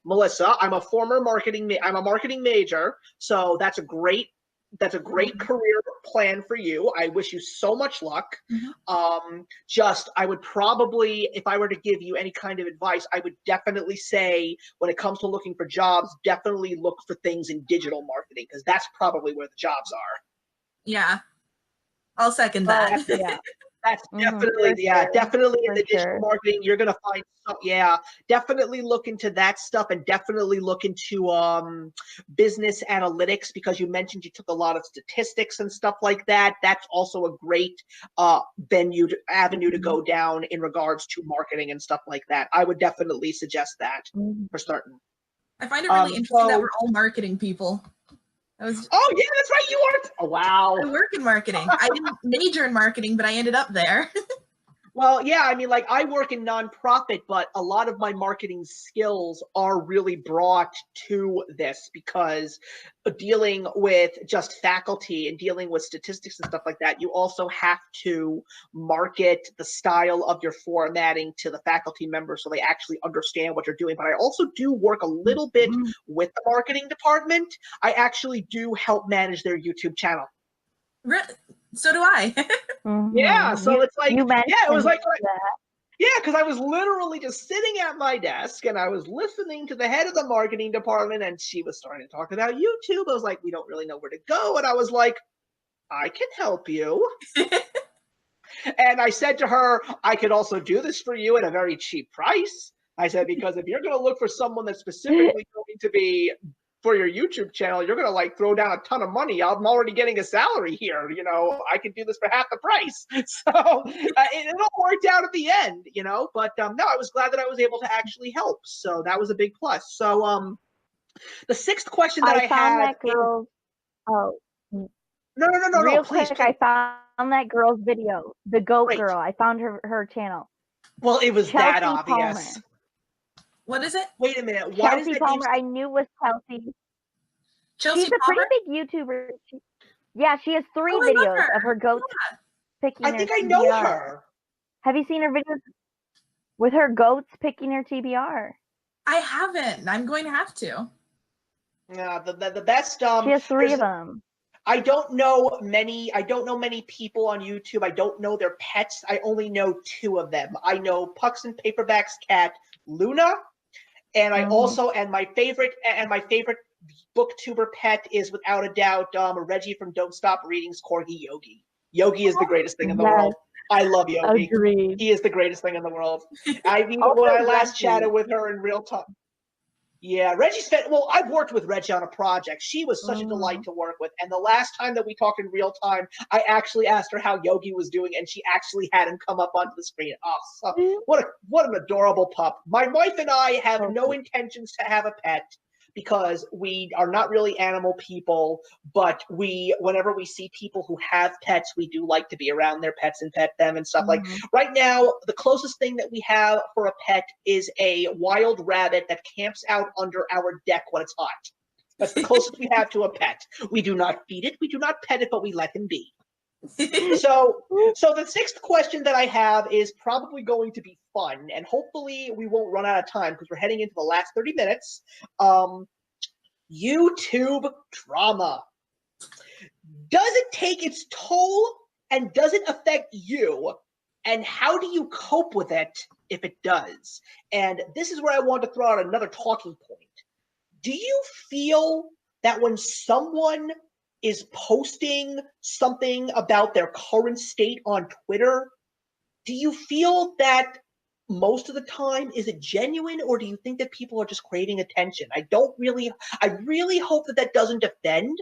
Melissa, I'm a marketing major. So that's a great career plan for you. I wish you so much luck. I would probably, if I were to give you any kind of advice, I would definitely say when it comes to looking for jobs, definitely look for things in digital marketing because that's probably where the jobs are. Yeah, I'll second that. That's definitely, definitely in the digital marketing, you're going to find some, definitely look into that stuff and definitely look into business analytics because you mentioned you took a lot of statistics and stuff like that. That's also a great avenue to go down in regards to marketing and stuff like that. I would definitely suggest that for certain. I find it really interesting that we're all marketing people. Oh yeah, that's right. You are. Oh wow. I work in marketing. I didn't major in marketing, but I ended up there. Well, yeah, I mean, like I work in nonprofit, but a lot of my marketing skills are really brought to this because dealing with just faculty and dealing with statistics and stuff like that, you also have to market the style of your formatting to the faculty members so they actually understand what you're doing. But I also do work a little bit with the marketing department. I actually do help manage their YouTube channel. So do I. Yeah, so it's like, yeah, it was like, that. yeah, because I was literally just sitting at my desk and I was listening to the head of the marketing department and she was starting to talk about YouTube. I was like, we don't really know where to go. And I was like, I can help you. And I said to her, I could also do this for you at a very cheap price. I said, because if you're going to look for someone that's specifically going to be for your YouTube channel, you're going to like throw down a ton of money. I'm already getting a salary here. You know, I can do this for half the price. So it all worked out at the end, you know, but no, I was glad that I was able to actually help. So that was a big plus. So the sixth question that I found had. that girl. No, Real please. quick, I found that girl's video, the goat Great. girl. I found her channel. Well, it was Kelsey that obvious. Palmer. What is it? Wait a minute. Why Kelsey does Palmer. I knew was Kelsey. Chelsea She's a Palmer? pretty big YouTuber. Yeah, she has 3 Oh, I love videos her. of her goats picking I her think I TBR. know her. Have you seen her videos with her goats picking her TBR? I haven't. I'm going to have to. Yeah, the best. She has 3 of them. I don't know many people on YouTube. I don't know their pets. I only know 2 of them. I know Pucks and Paperback's cat Luna, and I also and my favorite booktuber pet is without a doubt Reggie from Don't Stop Reading's corgi Yogi. Yogi is the greatest thing in the world. I love Yogi. Agreed. He is the greatest thing in the world. I mean, when I last chatted with her in real time. Yeah, Reggie's well, I've worked with Reggie on a project. She was such a delight to work with. And the last time that we talked in real time, I actually asked her how Yogi was doing, and she actually had him come up onto the screen. Oh, so, what an adorable pup. My wife and I have no intentions to have a pet because we are not really animal people, but whenever we see people who have pets, we do like to be around their pets and pet them and stuff. Like right now, the closest thing that we have for a pet is a wild rabbit that camps out under our deck when it's hot. That's the closest we have to a pet. We do not feed it, we do not pet it, but we let him be. So the 6th question that I have is probably going to be fun, and hopefully we won't run out of time because we're heading into the last 30 minutes. YouTube drama. Does it take its toll, and does it affect you? And how do you cope with it if it does? And this is where I want to throw out another talking point. Do you feel that when someone is posting something about their current state on Twitter, do you feel that most of the time is it genuine, or do you think that people are just craving attention? I really hope that doesn't offend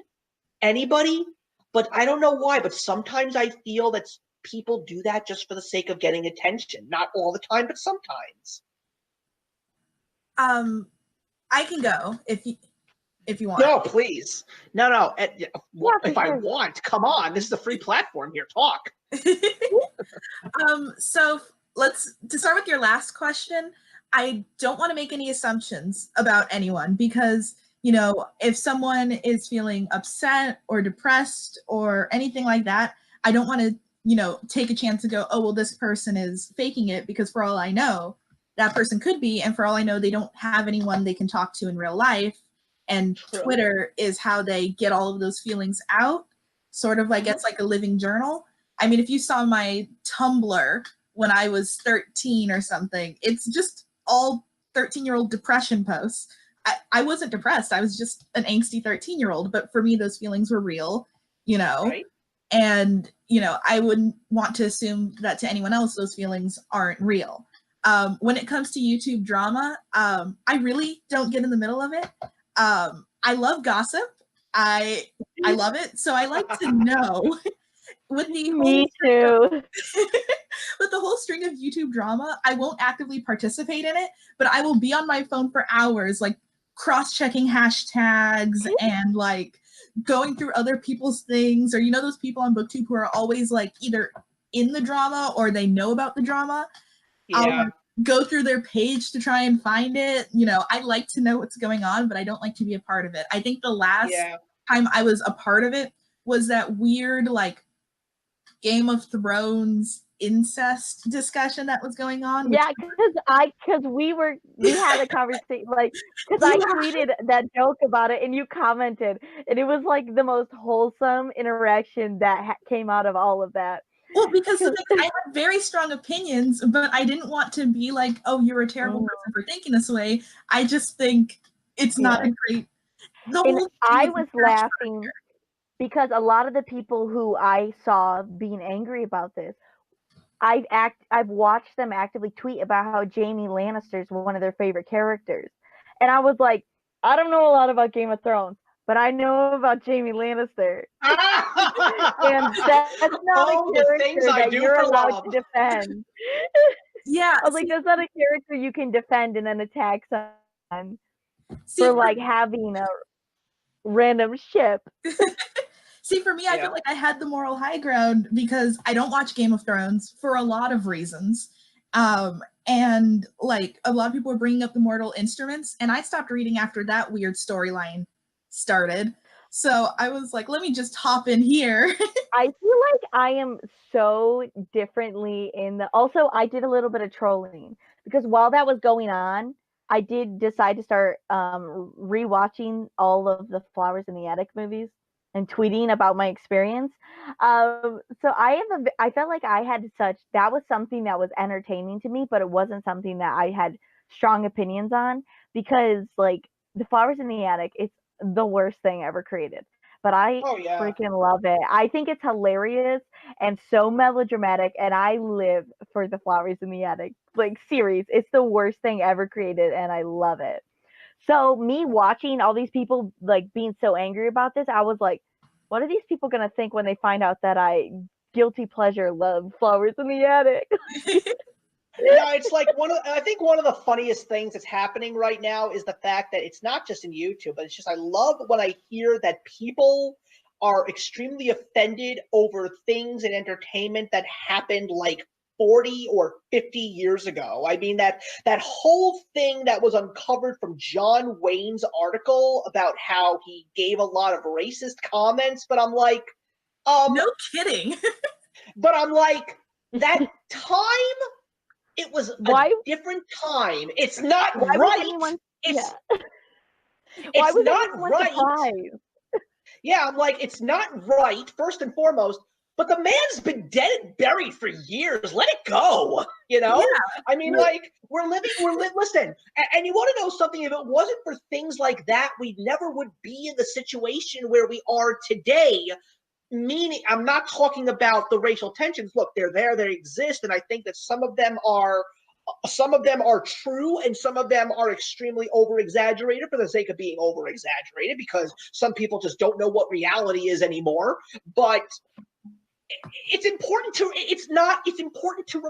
anybody, but I don't know why, but sometimes I feel that people do that just for the sake of getting attention. Not all the time, but sometimes. I can go if you want. No, please. No. If I want, come on. This is a free platform here. Talk. So to start with your last question, I don't want to make any assumptions about anyone because, you know, if someone is feeling upset or depressed or anything like that, I don't want to, you know, take a chance to go, oh, well, this person is faking it, because for all I know, that person could be, and for all I know, they don't have anyone they can talk to in real life. And Twitter is how they get all of those feelings out, sort of like it's like a living journal. I mean, if you saw my Tumblr when I was 13 or something, it's just all 13-year-old depression posts. I wasn't depressed. I was just an angsty 13-year-old, but for me, those feelings were real, you know? Right. And, you know, I wouldn't want to assume that to anyone else, those feelings aren't real. When it comes to YouTube drama, I really don't get in the middle of it. I love gossip. I love it. So I like to know with the Me too. with the whole string of YouTube drama, I won't actively participate in it, but I will be on my phone for hours, like cross-checking hashtags and like going through other people's things, or, you know, those people on BookTube who are always like either in the drama or they know about the drama, I'll Yeah. go through their page to try and find it. You know, I like to know what's going on, but I don't like to be a part of it. I think the last time I was a part of it was that weird, like, Game of Thrones incest discussion that was going on. Yeah, because we had a conversation, like, because I tweeted that joke about it and you commented, and it was like the most wholesome interaction that came out of all of that. Well, because the thing, I had very strong opinions, but I didn't want to be like, oh, you're a terrible person for thinking this way. I just think it's not a great. And I was laughing because a lot of the people who I saw being angry about this, I've watched them actively tweet about how Jaime Lannister is one of their favorite characters. And I was like, I don't know a lot about Game of Thrones, but I know about Jaime Lannister. And that's not a character that you're allowed to defend. Yeah. I was like, that's not a character you can defend and then attack someone for like having a random ship. See, for me, I feel like I had the moral high ground because I don't watch Game of Thrones for a lot of reasons. And like a lot of people were bringing up the Mortal Instruments, and I stopped reading after that weird storyline started. So I was like, let me just hop in here. I feel like I am so differently also I did a little bit of trolling because while that was going on, I did decide to start rewatching all of the Flowers in the Attic movies and tweeting about my experience. So I felt like that was something that was entertaining to me, but it wasn't something that I had strong opinions on because like the Flowers in the Attic, it's the worst thing ever created. But I freaking love it. I think it's hilarious and so melodramatic, and I live for the Flowers in the Attic like series. It's the worst thing ever created, and I love it. So me watching all these people like being so angry about this, I was like, what are these people gonna think when they find out that I guilty pleasure love Flowers in the Attic? No, it's like I think one of the funniest things that's happening right now is the fact that it's not just in YouTube, but it's just I love when I hear that people are extremely offended over things in entertainment that happened like 40 or 50 years ago. I mean, that whole thing that was uncovered from John Wayne's article about how he gave a lot of racist comments, but I'm like, no kidding. But I'm like, that time, it was a different time. It's not right. It's not right. Surprised? Yeah, I'm like, it's not right, first and foremost, but the man's been dead and buried for years. Let it go, you know? Yeah. I mean, like, listen, and you want to know something? If it wasn't for things like that, we never would be in the situation where we are today. Meaning, I'm not talking about the racial tensions. Look, they're there, they exist, and I think that some of them are true, and some of them are extremely over-exaggerated for the sake of being over-exaggerated, because some people just don't know what reality is anymore. But it's important to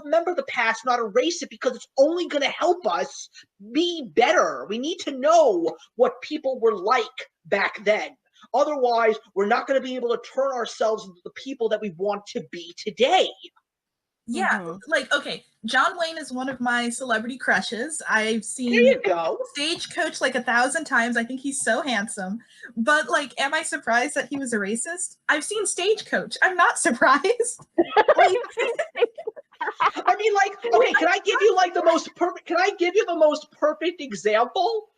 remember the past, not erase it, because it's only going to help us be better. We need to know what people were like back then. Otherwise, we're not going to be able to turn ourselves into the people that we want to be today. Yeah, like, okay, John Wayne is one of my celebrity crushes. I've seen there you go. Stagecoach like 1,000 times. I think he's so handsome. But, like, am I surprised that he was a racist? I've seen Stagecoach. I'm not surprised. I mean, like, okay, can I give you the most perfect example?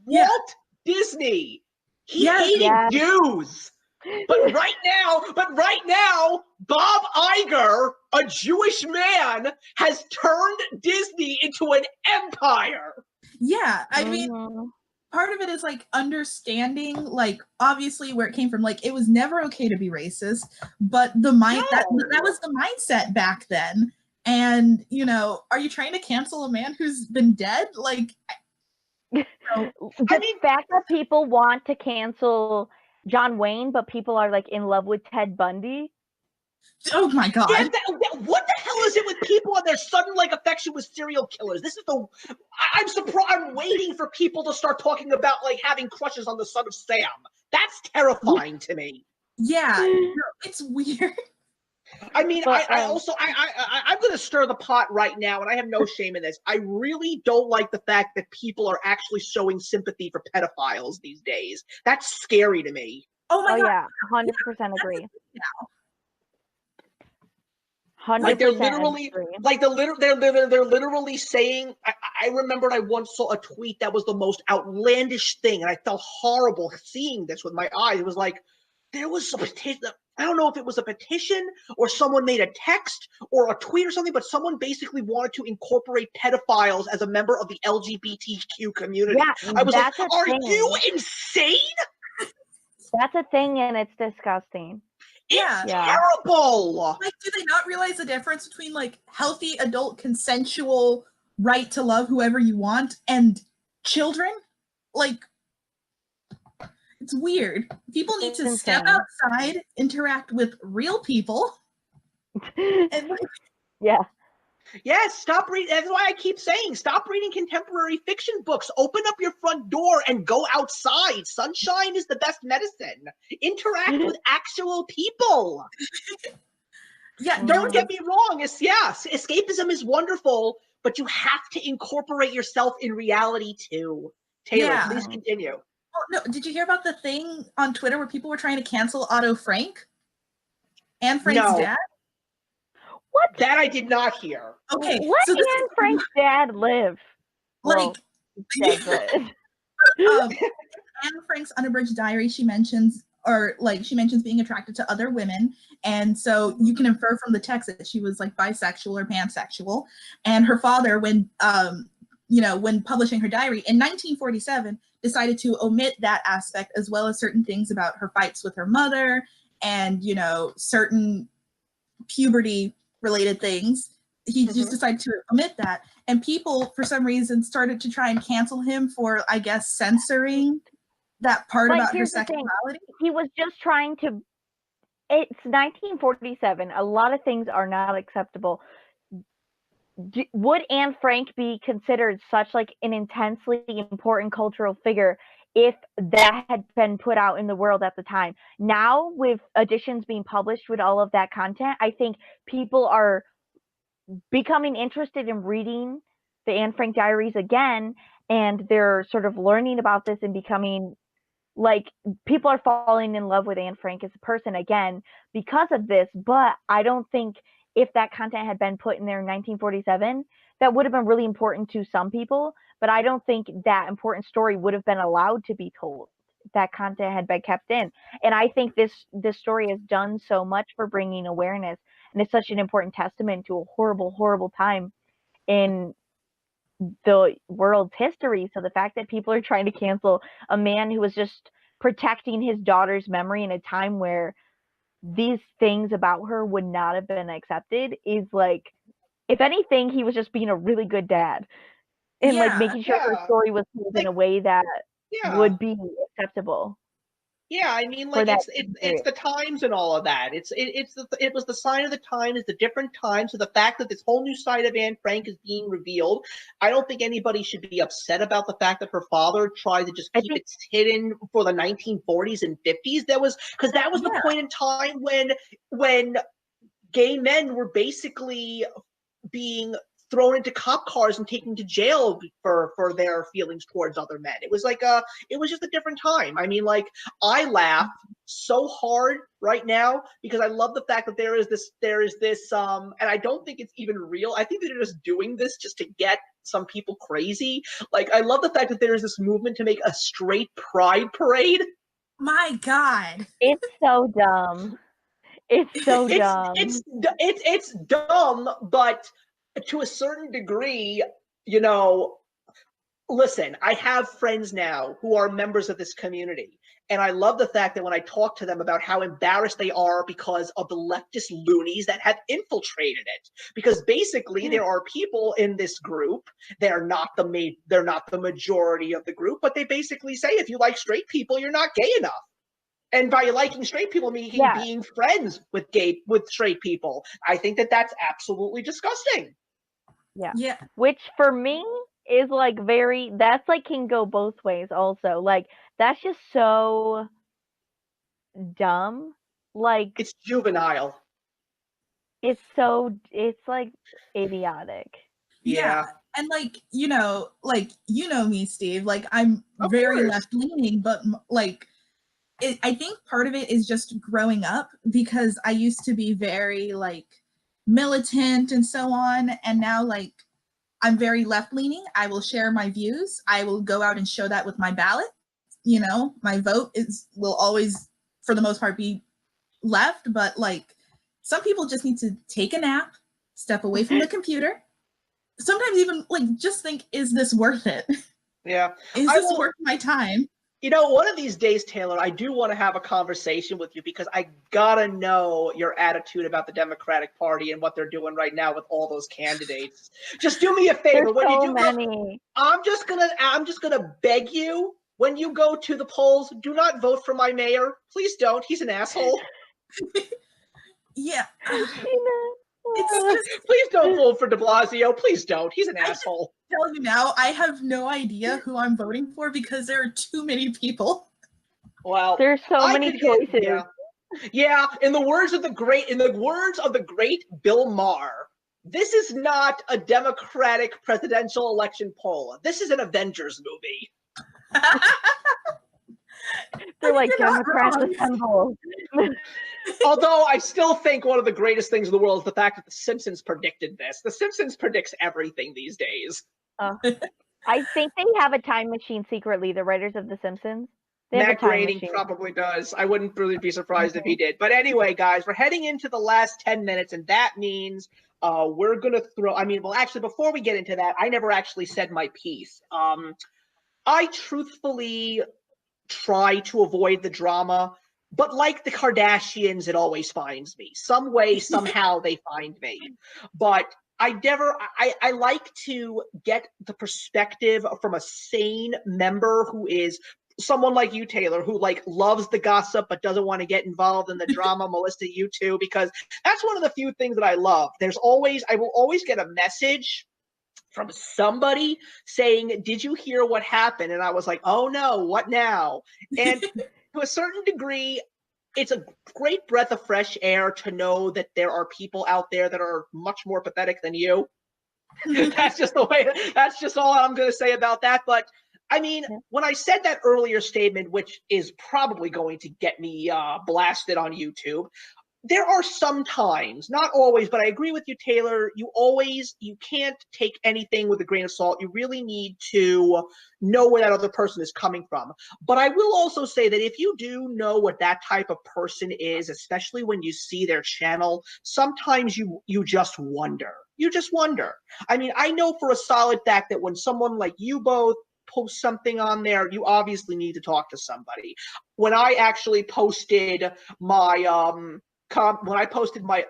Yeah. Walt Disney. He hated Jews. But right now, Bob Iger, a Jewish man, has turned Disney into an empire. Yeah, I mean, part of it is like understanding, like, obviously where it came from. Like, it was never okay to be racist, but that was the mindset back then. And, you know, are you trying to cancel a man who's been dead? Like, the fact that people want to cancel John Wayne, but people are like in love with Ted Bundy. Oh my God. Yeah, what the hell is it with people and their sudden like affection with serial killers? I'm surprised. I'm waiting for people to start talking about like having crushes on the son of Sam. That's terrifying to me. Yeah, it's weird. I mean, But, I also I'm going to stir the pot right now, and I have no shame in this. I really don't like the fact that people are actually showing sympathy for pedophiles these days. That's scary to me. Oh my oh god. yeah, 100% agree. Now. 100% Like they're literally, agree. like they're literally saying. I remember I once saw a tweet that was the most outlandish thing, and I felt horrible seeing this with my eyes. It was like there was a petition. I don't know if it was a petition or someone made a text or a tweet or something, but someone basically wanted to incorporate pedophiles as a member of the LGBTQ community. Yeah, I was like, that's a are thing. you insane? That's a thing, and it's disgusting. Yeah. It's terrible. Like, do they not realize the difference between like healthy adult consensual right to love whoever you want and children? Like, it's weird. People need to step outside, interact with real people, and like, Yeah. Yes, stop reading. That's why I keep saying, stop reading contemporary fiction books. Open up your front door and go outside. Sunshine is the best medicine. Interact with actual people. yeah, Don't get me wrong. Escapism is wonderful, but you have to incorporate yourself in reality too. Taylor, Yeah. please continue. Oh, no, did you hear about the thing on Twitter where people were trying to cancel Otto Frank? Anne Frank's dad? What? That I did not hear. Okay, Let so this Anne Frank's dad live. like Dead, but Anne Frank's unabridged diary, she mentions being attracted to other women, and so you can infer from the text that she was like bisexual or pansexual. And her father, when publishing her diary in 1947, decided to omit that aspect as well as certain things about her fights with her mother and certain puberty related things. He just decided to omit that, and people for some reason started to try and cancel him for, I guess, censoring that part about her sexuality. He was just trying to. It's 1947. A lot of things are not acceptable. Would Anne Frank be considered such like an intensely important cultural figure if that had been put out in the world at the time? Now, with editions being published with all of that content, I think people are becoming interested in reading the Anne Frank diaries again, and they're sort of learning about this and becoming like, people are falling in love with Anne Frank as a person again because of this. But I don't think if that content had been put in there in 1947, that would have been really important to some people, but I don't think that important story would have been allowed to be told if that content had been kept in. And I think this story has done so much for bringing awareness, and it's such an important testament to a horrible, horrible time in the world's history. So the fact that people are trying to cancel a man who was just protecting his daughter's memory in a time where these things about her would not have been accepted is like, if anything, he was just being a really good dad and like making sure her story was told in a way that would be acceptable. Yeah, I mean, like it's the times and all of that. It was the sign of the times. It's the different times. So the fact that this whole new side of Anne Frank is being revealed, I don't think anybody should be upset about the fact that her father tried to just keep it hidden for the 1940s and 50s. That was the point in time when gay men were basically being thrown into cop cars and taken to jail for their feelings towards other men. It was like it was just a different time. I mean, like, I laugh so hard right now because I love the fact that there is this and I don't think it's even real. I think they're just doing this just to get some people crazy. Like, I love the fact that there is this movement to make a straight pride parade. My God. It's so dumb. It's so dumb. It's dumb, but to a certain degree, listen, I have friends now who are members of this community, and I love the fact that when I talk to them about how embarrassed they are because of the leftist loonies that have infiltrated it, because basically there are people in this group, they're not the majority of the group, but they basically say, if you like straight people, you're not gay enough. And by liking straight people, meaning being friends with straight people. I think that that's absolutely disgusting. Yeah. Which for me is like that's like can go both ways also. Like, that's just so dumb. Like, it's juvenile. It's like idiotic. Yeah. And like, you know me, Steve, like I'm Of very course. left leaning, but like I think part of it is just growing up, because I used to be very like militant and so on. And now like I'm very left leaning. I will share my views. I will go out and show that with my ballot. You know, my vote will always, for the most part, be left. But like some people just need to take a nap, step away from the computer. Sometimes even like just think, is this worth it? Yeah. Is this worth my time? You know, one of these days, Taylor, I do want to have a conversation with you because I gotta know your attitude about the Democratic Party and what they're doing right now with all those candidates. Just do me a favor. There's When you so do many. I'm just gonna beg you, when you go to the polls, do not vote for my mayor. Please don't. He's an asshole. Yeah. It's just, Please don't vote for de Blasio. Please don't. He's an asshole. Tell you now, I have no idea who I'm voting for because there are too many people. Well, there's so many choices. Yeah, in the words of the great Bill Maher, this is not a Democratic presidential election poll. This is an Avengers movie. They're like Democrats assemble. Although I still think one of the greatest things in the world is the fact that The Simpsons predicted this. The Simpsons predicts everything these days. I think they have a time machine secretly, the writers of The Simpsons. Matt Groening probably does. I wouldn't really be surprised if he did. But anyway, guys, we're heading into the last 10 minutes, and that means we're going to throw – actually, before we get into that, I never actually said my piece. I truthfully try to avoid the drama, but like the Kardashians, it always finds me. Some way, somehow, they find me. But I like to get the perspective from a sane member who is – someone like you, Taylor, who like loves the gossip but doesn't want to get involved in the drama. Melissa, you too, because that's one of the few things that I love. I will always get a message from somebody saying, did you hear what happened? And I was like, oh no, what now? And to a certain degree, it's a great breath of fresh air to know that there are people out there that are much more pathetic than you. That's just all I'm going to say about that. But I mean, when I said that earlier statement, which is probably going to get me blasted on YouTube, there are some times, not always, but I agree with you, Taylor, you can't take anything with a grain of salt. You really need to know where that other person is coming from. But I will also say that if you do know what that type of person is, especially when you see their channel, sometimes you just wonder. You just wonder. I mean, I know for a solid fact that when someone like you both post something on there, you obviously need to talk to somebody. When I actually posted my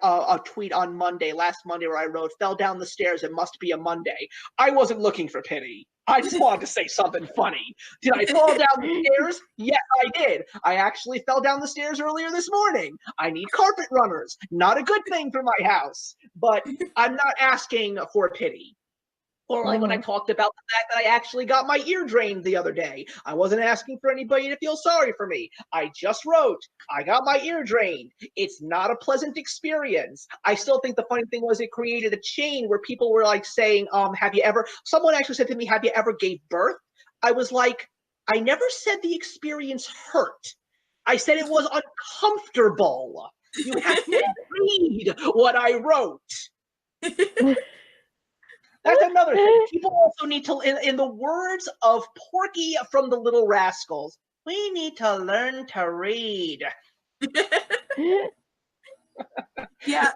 a tweet on last Monday, where I wrote, fell down the stairs, it must be a Monday, I wasn't looking for pity. I just wanted to say something funny. Did I fall down the stairs? Yes, I did. I actually fell down the stairs earlier this morning. I need carpet runners. Not a good thing for my house, but I'm not asking for pity. Or like when I talked about the fact that I actually got my ear drained the other day. I wasn't asking for anybody to feel sorry for me. I just wrote, I got my ear drained. It's not a pleasant experience. I still think the funny thing was it created a chain where people were like saying, someone actually said to me, have you ever gave birth? I was like, I never said the experience hurt. I said it was uncomfortable. You have to read what I wrote. That's another thing. People also need to, in the words of Porky from the Little Rascals, we need to learn to read. Yeah.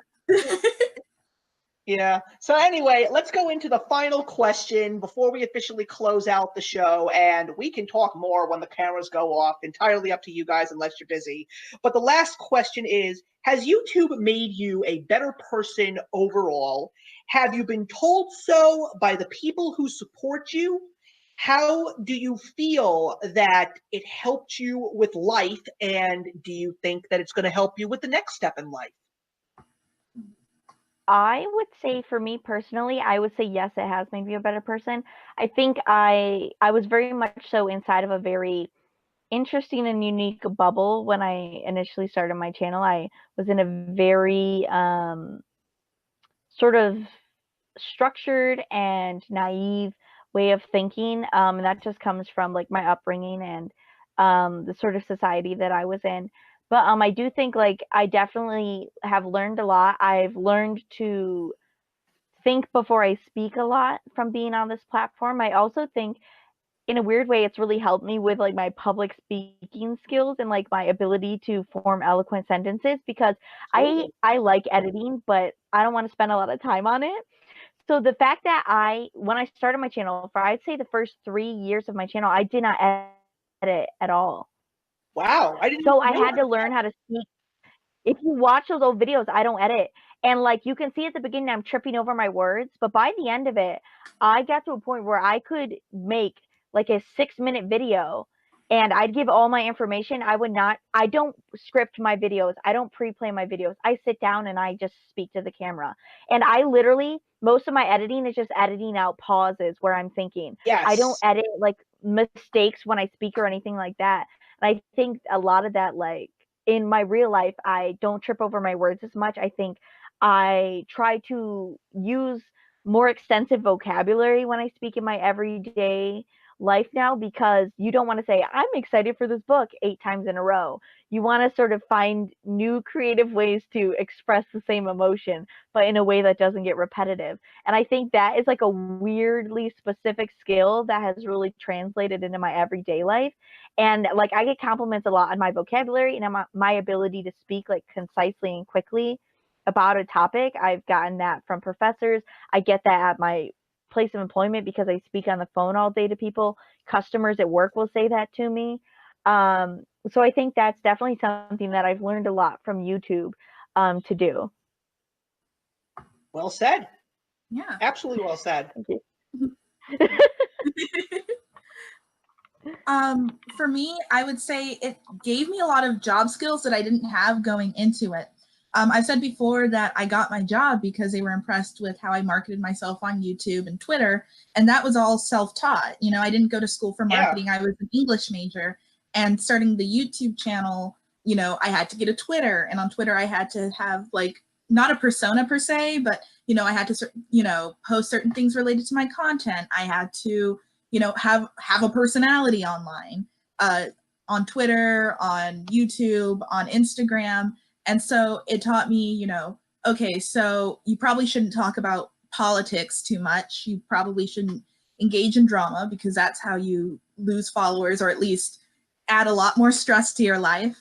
Yeah. So anyway, let's go into the final question before we officially close out the show, and we can talk more when the cameras go off. Entirely up to you guys unless you're busy. But the last question is, has YouTube made you a better person overall? Have you been told so by the people who support you? How do you feel that it helped you with life, and do you think that it's going to help you with the next step in life? I would say, for me personally, I would say yes, it has made me a better person. I think I was very much so inside of a very interesting and unique bubble when I initially started my channel. I was in a very sort of structured and naive way of thinking, and that just comes from like my upbringing and the sort of society that I was in. But I do think like I definitely have learned a lot. I've learned to think before I speak a lot from being on this platform. I also think in a weird way it's really helped me with like my public speaking skills and like my ability to form eloquent sentences, because I like editing, but I don't want to spend a lot of time on it. So the fact that when I started my channel, for I'd say the first 3 years of my channel, I did not edit at all. Wow, I didn't So I know had to learn how to speak. If you watch those old videos, I don't edit. And like you can see at the beginning, I'm tripping over my words, but by the end of it, I got to a point where I could make like a 6-minute video and I'd give all my information. I don't script my videos. I don't pre-play my videos. I sit down and I just speak to the camera. And I literally, most of my editing is just editing out pauses where I'm thinking. Yes. I don't edit like mistakes when I speak or anything like that. And I think a lot of that, like in my real life, I don't trip over my words as much. I think I try to use more extensive vocabulary when I speak in my everyday life now, because you don't want to say, I'm excited for this book 8 times in a row. You want to sort of find new creative ways to express the same emotion, but in a way that doesn't get repetitive. And I think that is like a weirdly specific skill that has really translated into my everyday life. And like I get compliments a lot on my vocabulary and on my ability to speak like concisely and quickly about a topic. I've gotten that from professors. I get that at my place of employment because I speak on the phone all day to people. Customers at work will say that to me. So I think that's definitely something that I've learned a lot from YouTube to do. Well said. Yeah. Absolutely well said. Thank you. For me, I would say it gave me a lot of job skills that I didn't have going into it. I've said before that I got my job because they were impressed with how I marketed myself on YouTube and Twitter, and that was all self-taught. You know, I didn't go to school for marketing. I was an English major, and starting the YouTube channel, you know, I had to get a Twitter, and on Twitter I had to have like not a persona per se, but you know, I had to, you know, post certain things related to my content. I had to, you know, have a personality online, on Twitter, on YouTube, on Instagram. And so it taught me, you know, okay, so you probably shouldn't talk about politics too much. You probably shouldn't engage in drama because that's how you lose followers, or at least add a lot more stress to your life.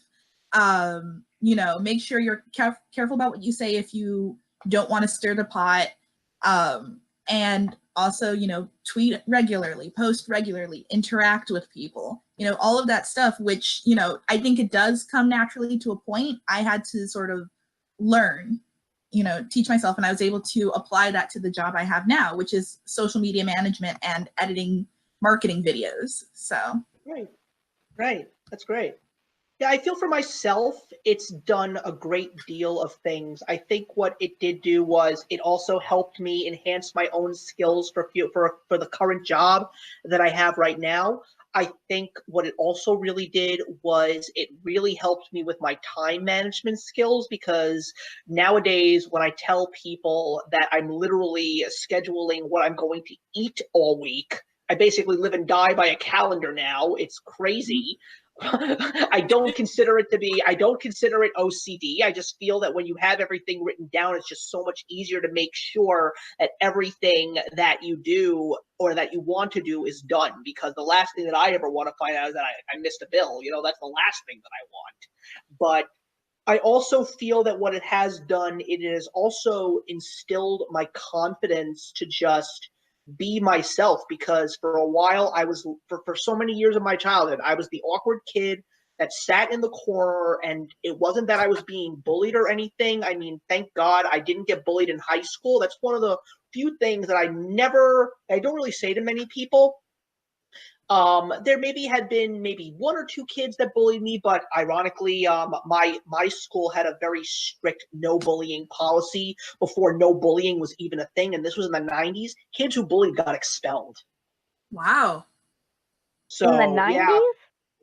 You know, make sure you're careful about what you say if you don't want to stir the pot. And also, you know, tweet regularly, post regularly, interact with people, you know, all of that stuff, which, you know, I think it does come naturally to a point. I had to sort of learn, you know, teach myself, and I was able to apply that to the job I have now, which is social media management and editing marketing videos. So. Right. That's great. Yeah, I feel for myself, it's done a great deal of things. I think what it did do was it also helped me enhance my own skills for the current job that I have right now. I think what it also really did was it really helped me with my time management skills, because nowadays when I tell people that I'm literally scheduling what I'm going to eat all week, I basically live and die by a calendar now. It's crazy. I don't consider it OCD. I just feel that when you have everything written down, it's just so much easier to make sure that everything that you do or that you want to do is done, because the last thing that I ever want to find out is that I missed a bill. You know, that's the last thing that I want. But I also feel that what it has done, it has also instilled my confidence to just be myself, because for a while I was, for so many years of my childhood, I was the awkward kid that sat in the corner, and it wasn't that I was being bullied or anything. I mean, thank God I didn't get bullied in high school. That's one of the few things that I don't really say to many people. There had been maybe 1 or 2 kids that bullied me, but ironically, my school had a very strict no bullying policy before no bullying was even a thing, and this was in the 90s. Kids who bullied got expelled. Wow. So in the 90s?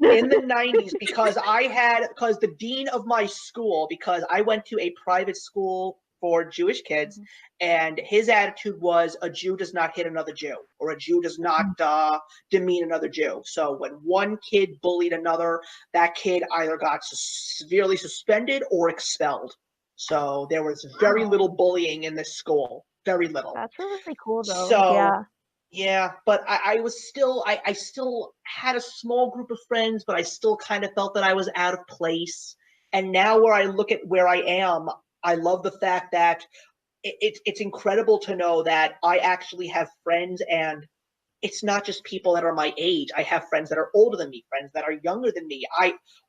Yeah, in the 90s, because the dean of my school, because I went to a private school for Jewish kids, and his attitude was a Jew does not hit another Jew, or a Jew does not demean another Jew. So when one kid bullied another, that kid either got severely suspended or expelled. So there was very little bullying in this school, very little. That's really cool, though. So yeah, but I was still, I still had a small group of friends, but I still kind of felt that I was out of place. And now where I look at where I am, I love the fact that it's incredible to know that I actually have friends, and it's not just people that are my age. I have friends that are older than me, friends that are younger than me.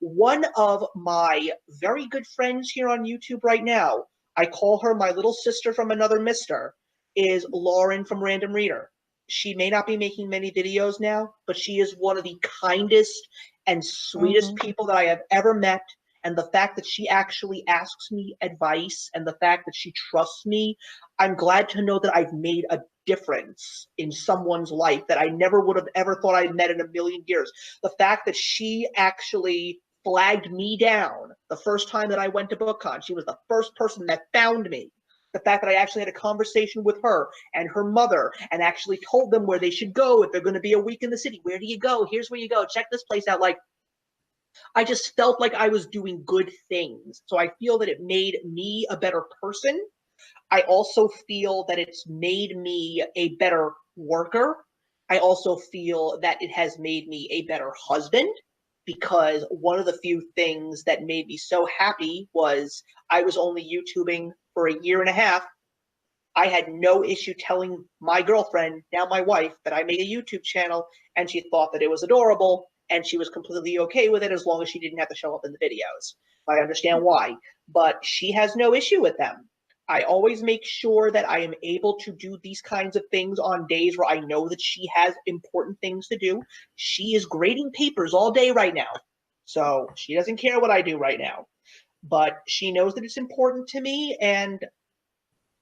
One of my very good friends here on YouTube right now, I call her my little sister from another mister, is Lauren from Random Reader. She may not be making many videos now, but she is one of the kindest and sweetest people that I have ever met. And the fact that she actually asks me advice and the fact that she trusts me, I'm glad to know that I've made a difference in someone's life that I never would have ever thought I'd met in a million years. The fact that she actually flagged me down the first time that I went to BookCon, she was the first person that found me. The fact that I actually had a conversation with her and her mother and actually told them where they should go if they're going to be a week in the city. Where do you go? Here's where you go. Check this place out. Like, I just felt like I was doing good things. So I feel that it made me a better person. I also feel that it's made me a better worker. I also feel that it has made me a better husband, because one of the few things that made me so happy was I was only YouTubing for a year and a half. I had no issue telling my girlfriend, now my wife, that I made a YouTube channel, and she thought that it was adorable, and she was completely okay with it as long as she didn't have to show up in the videos. I understand why, but she has no issue with them. I always make sure that I am able to do these kinds of things on days where I know that she has important things to do. She is grading papers all day right now, so she doesn't care what I do right now. But she knows that it's important to me, and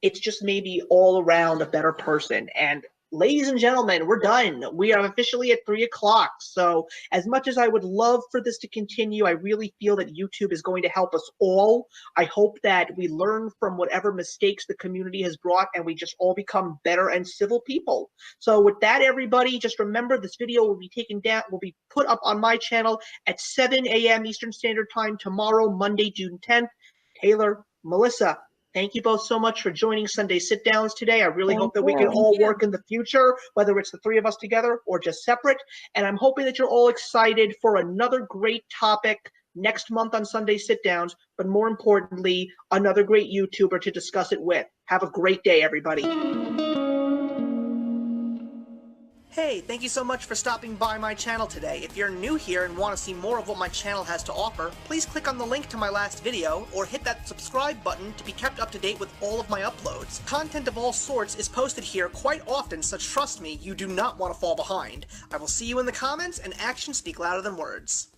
it's just made me all around a better person. And ladies and gentlemen, we're done. We are officially at 3 o'clock. So as much as I would love for this to continue, I really feel that YouTube is going to help us all. I hope that we learn from whatever mistakes the community has brought, and we just all become better and civil people. So with that, everybody, just remember this video will be taken down, will be put up on my channel at 7 a.m. Eastern Standard Time tomorrow, Monday, June 10th. Taylor, Melissa, thank you both so much for joining Sunday Sit Downs today. I really hope that we can all work in the future, whether it's the three of us together or just separate. And I'm hoping that you're all excited for another great topic next month on Sunday Sit Downs, but more importantly, another great YouTuber to discuss it with. Have a great day, everybody. Hey, thank you so much for stopping by my channel today. If you're new here and want to see more of what my channel has to offer, please click on the link to my last video or hit that subscribe button to be kept up to date with all of my uploads. Content of all sorts is posted here quite often, so trust me, you do not want to fall behind. I will see you in the comments, and actions speak louder than words.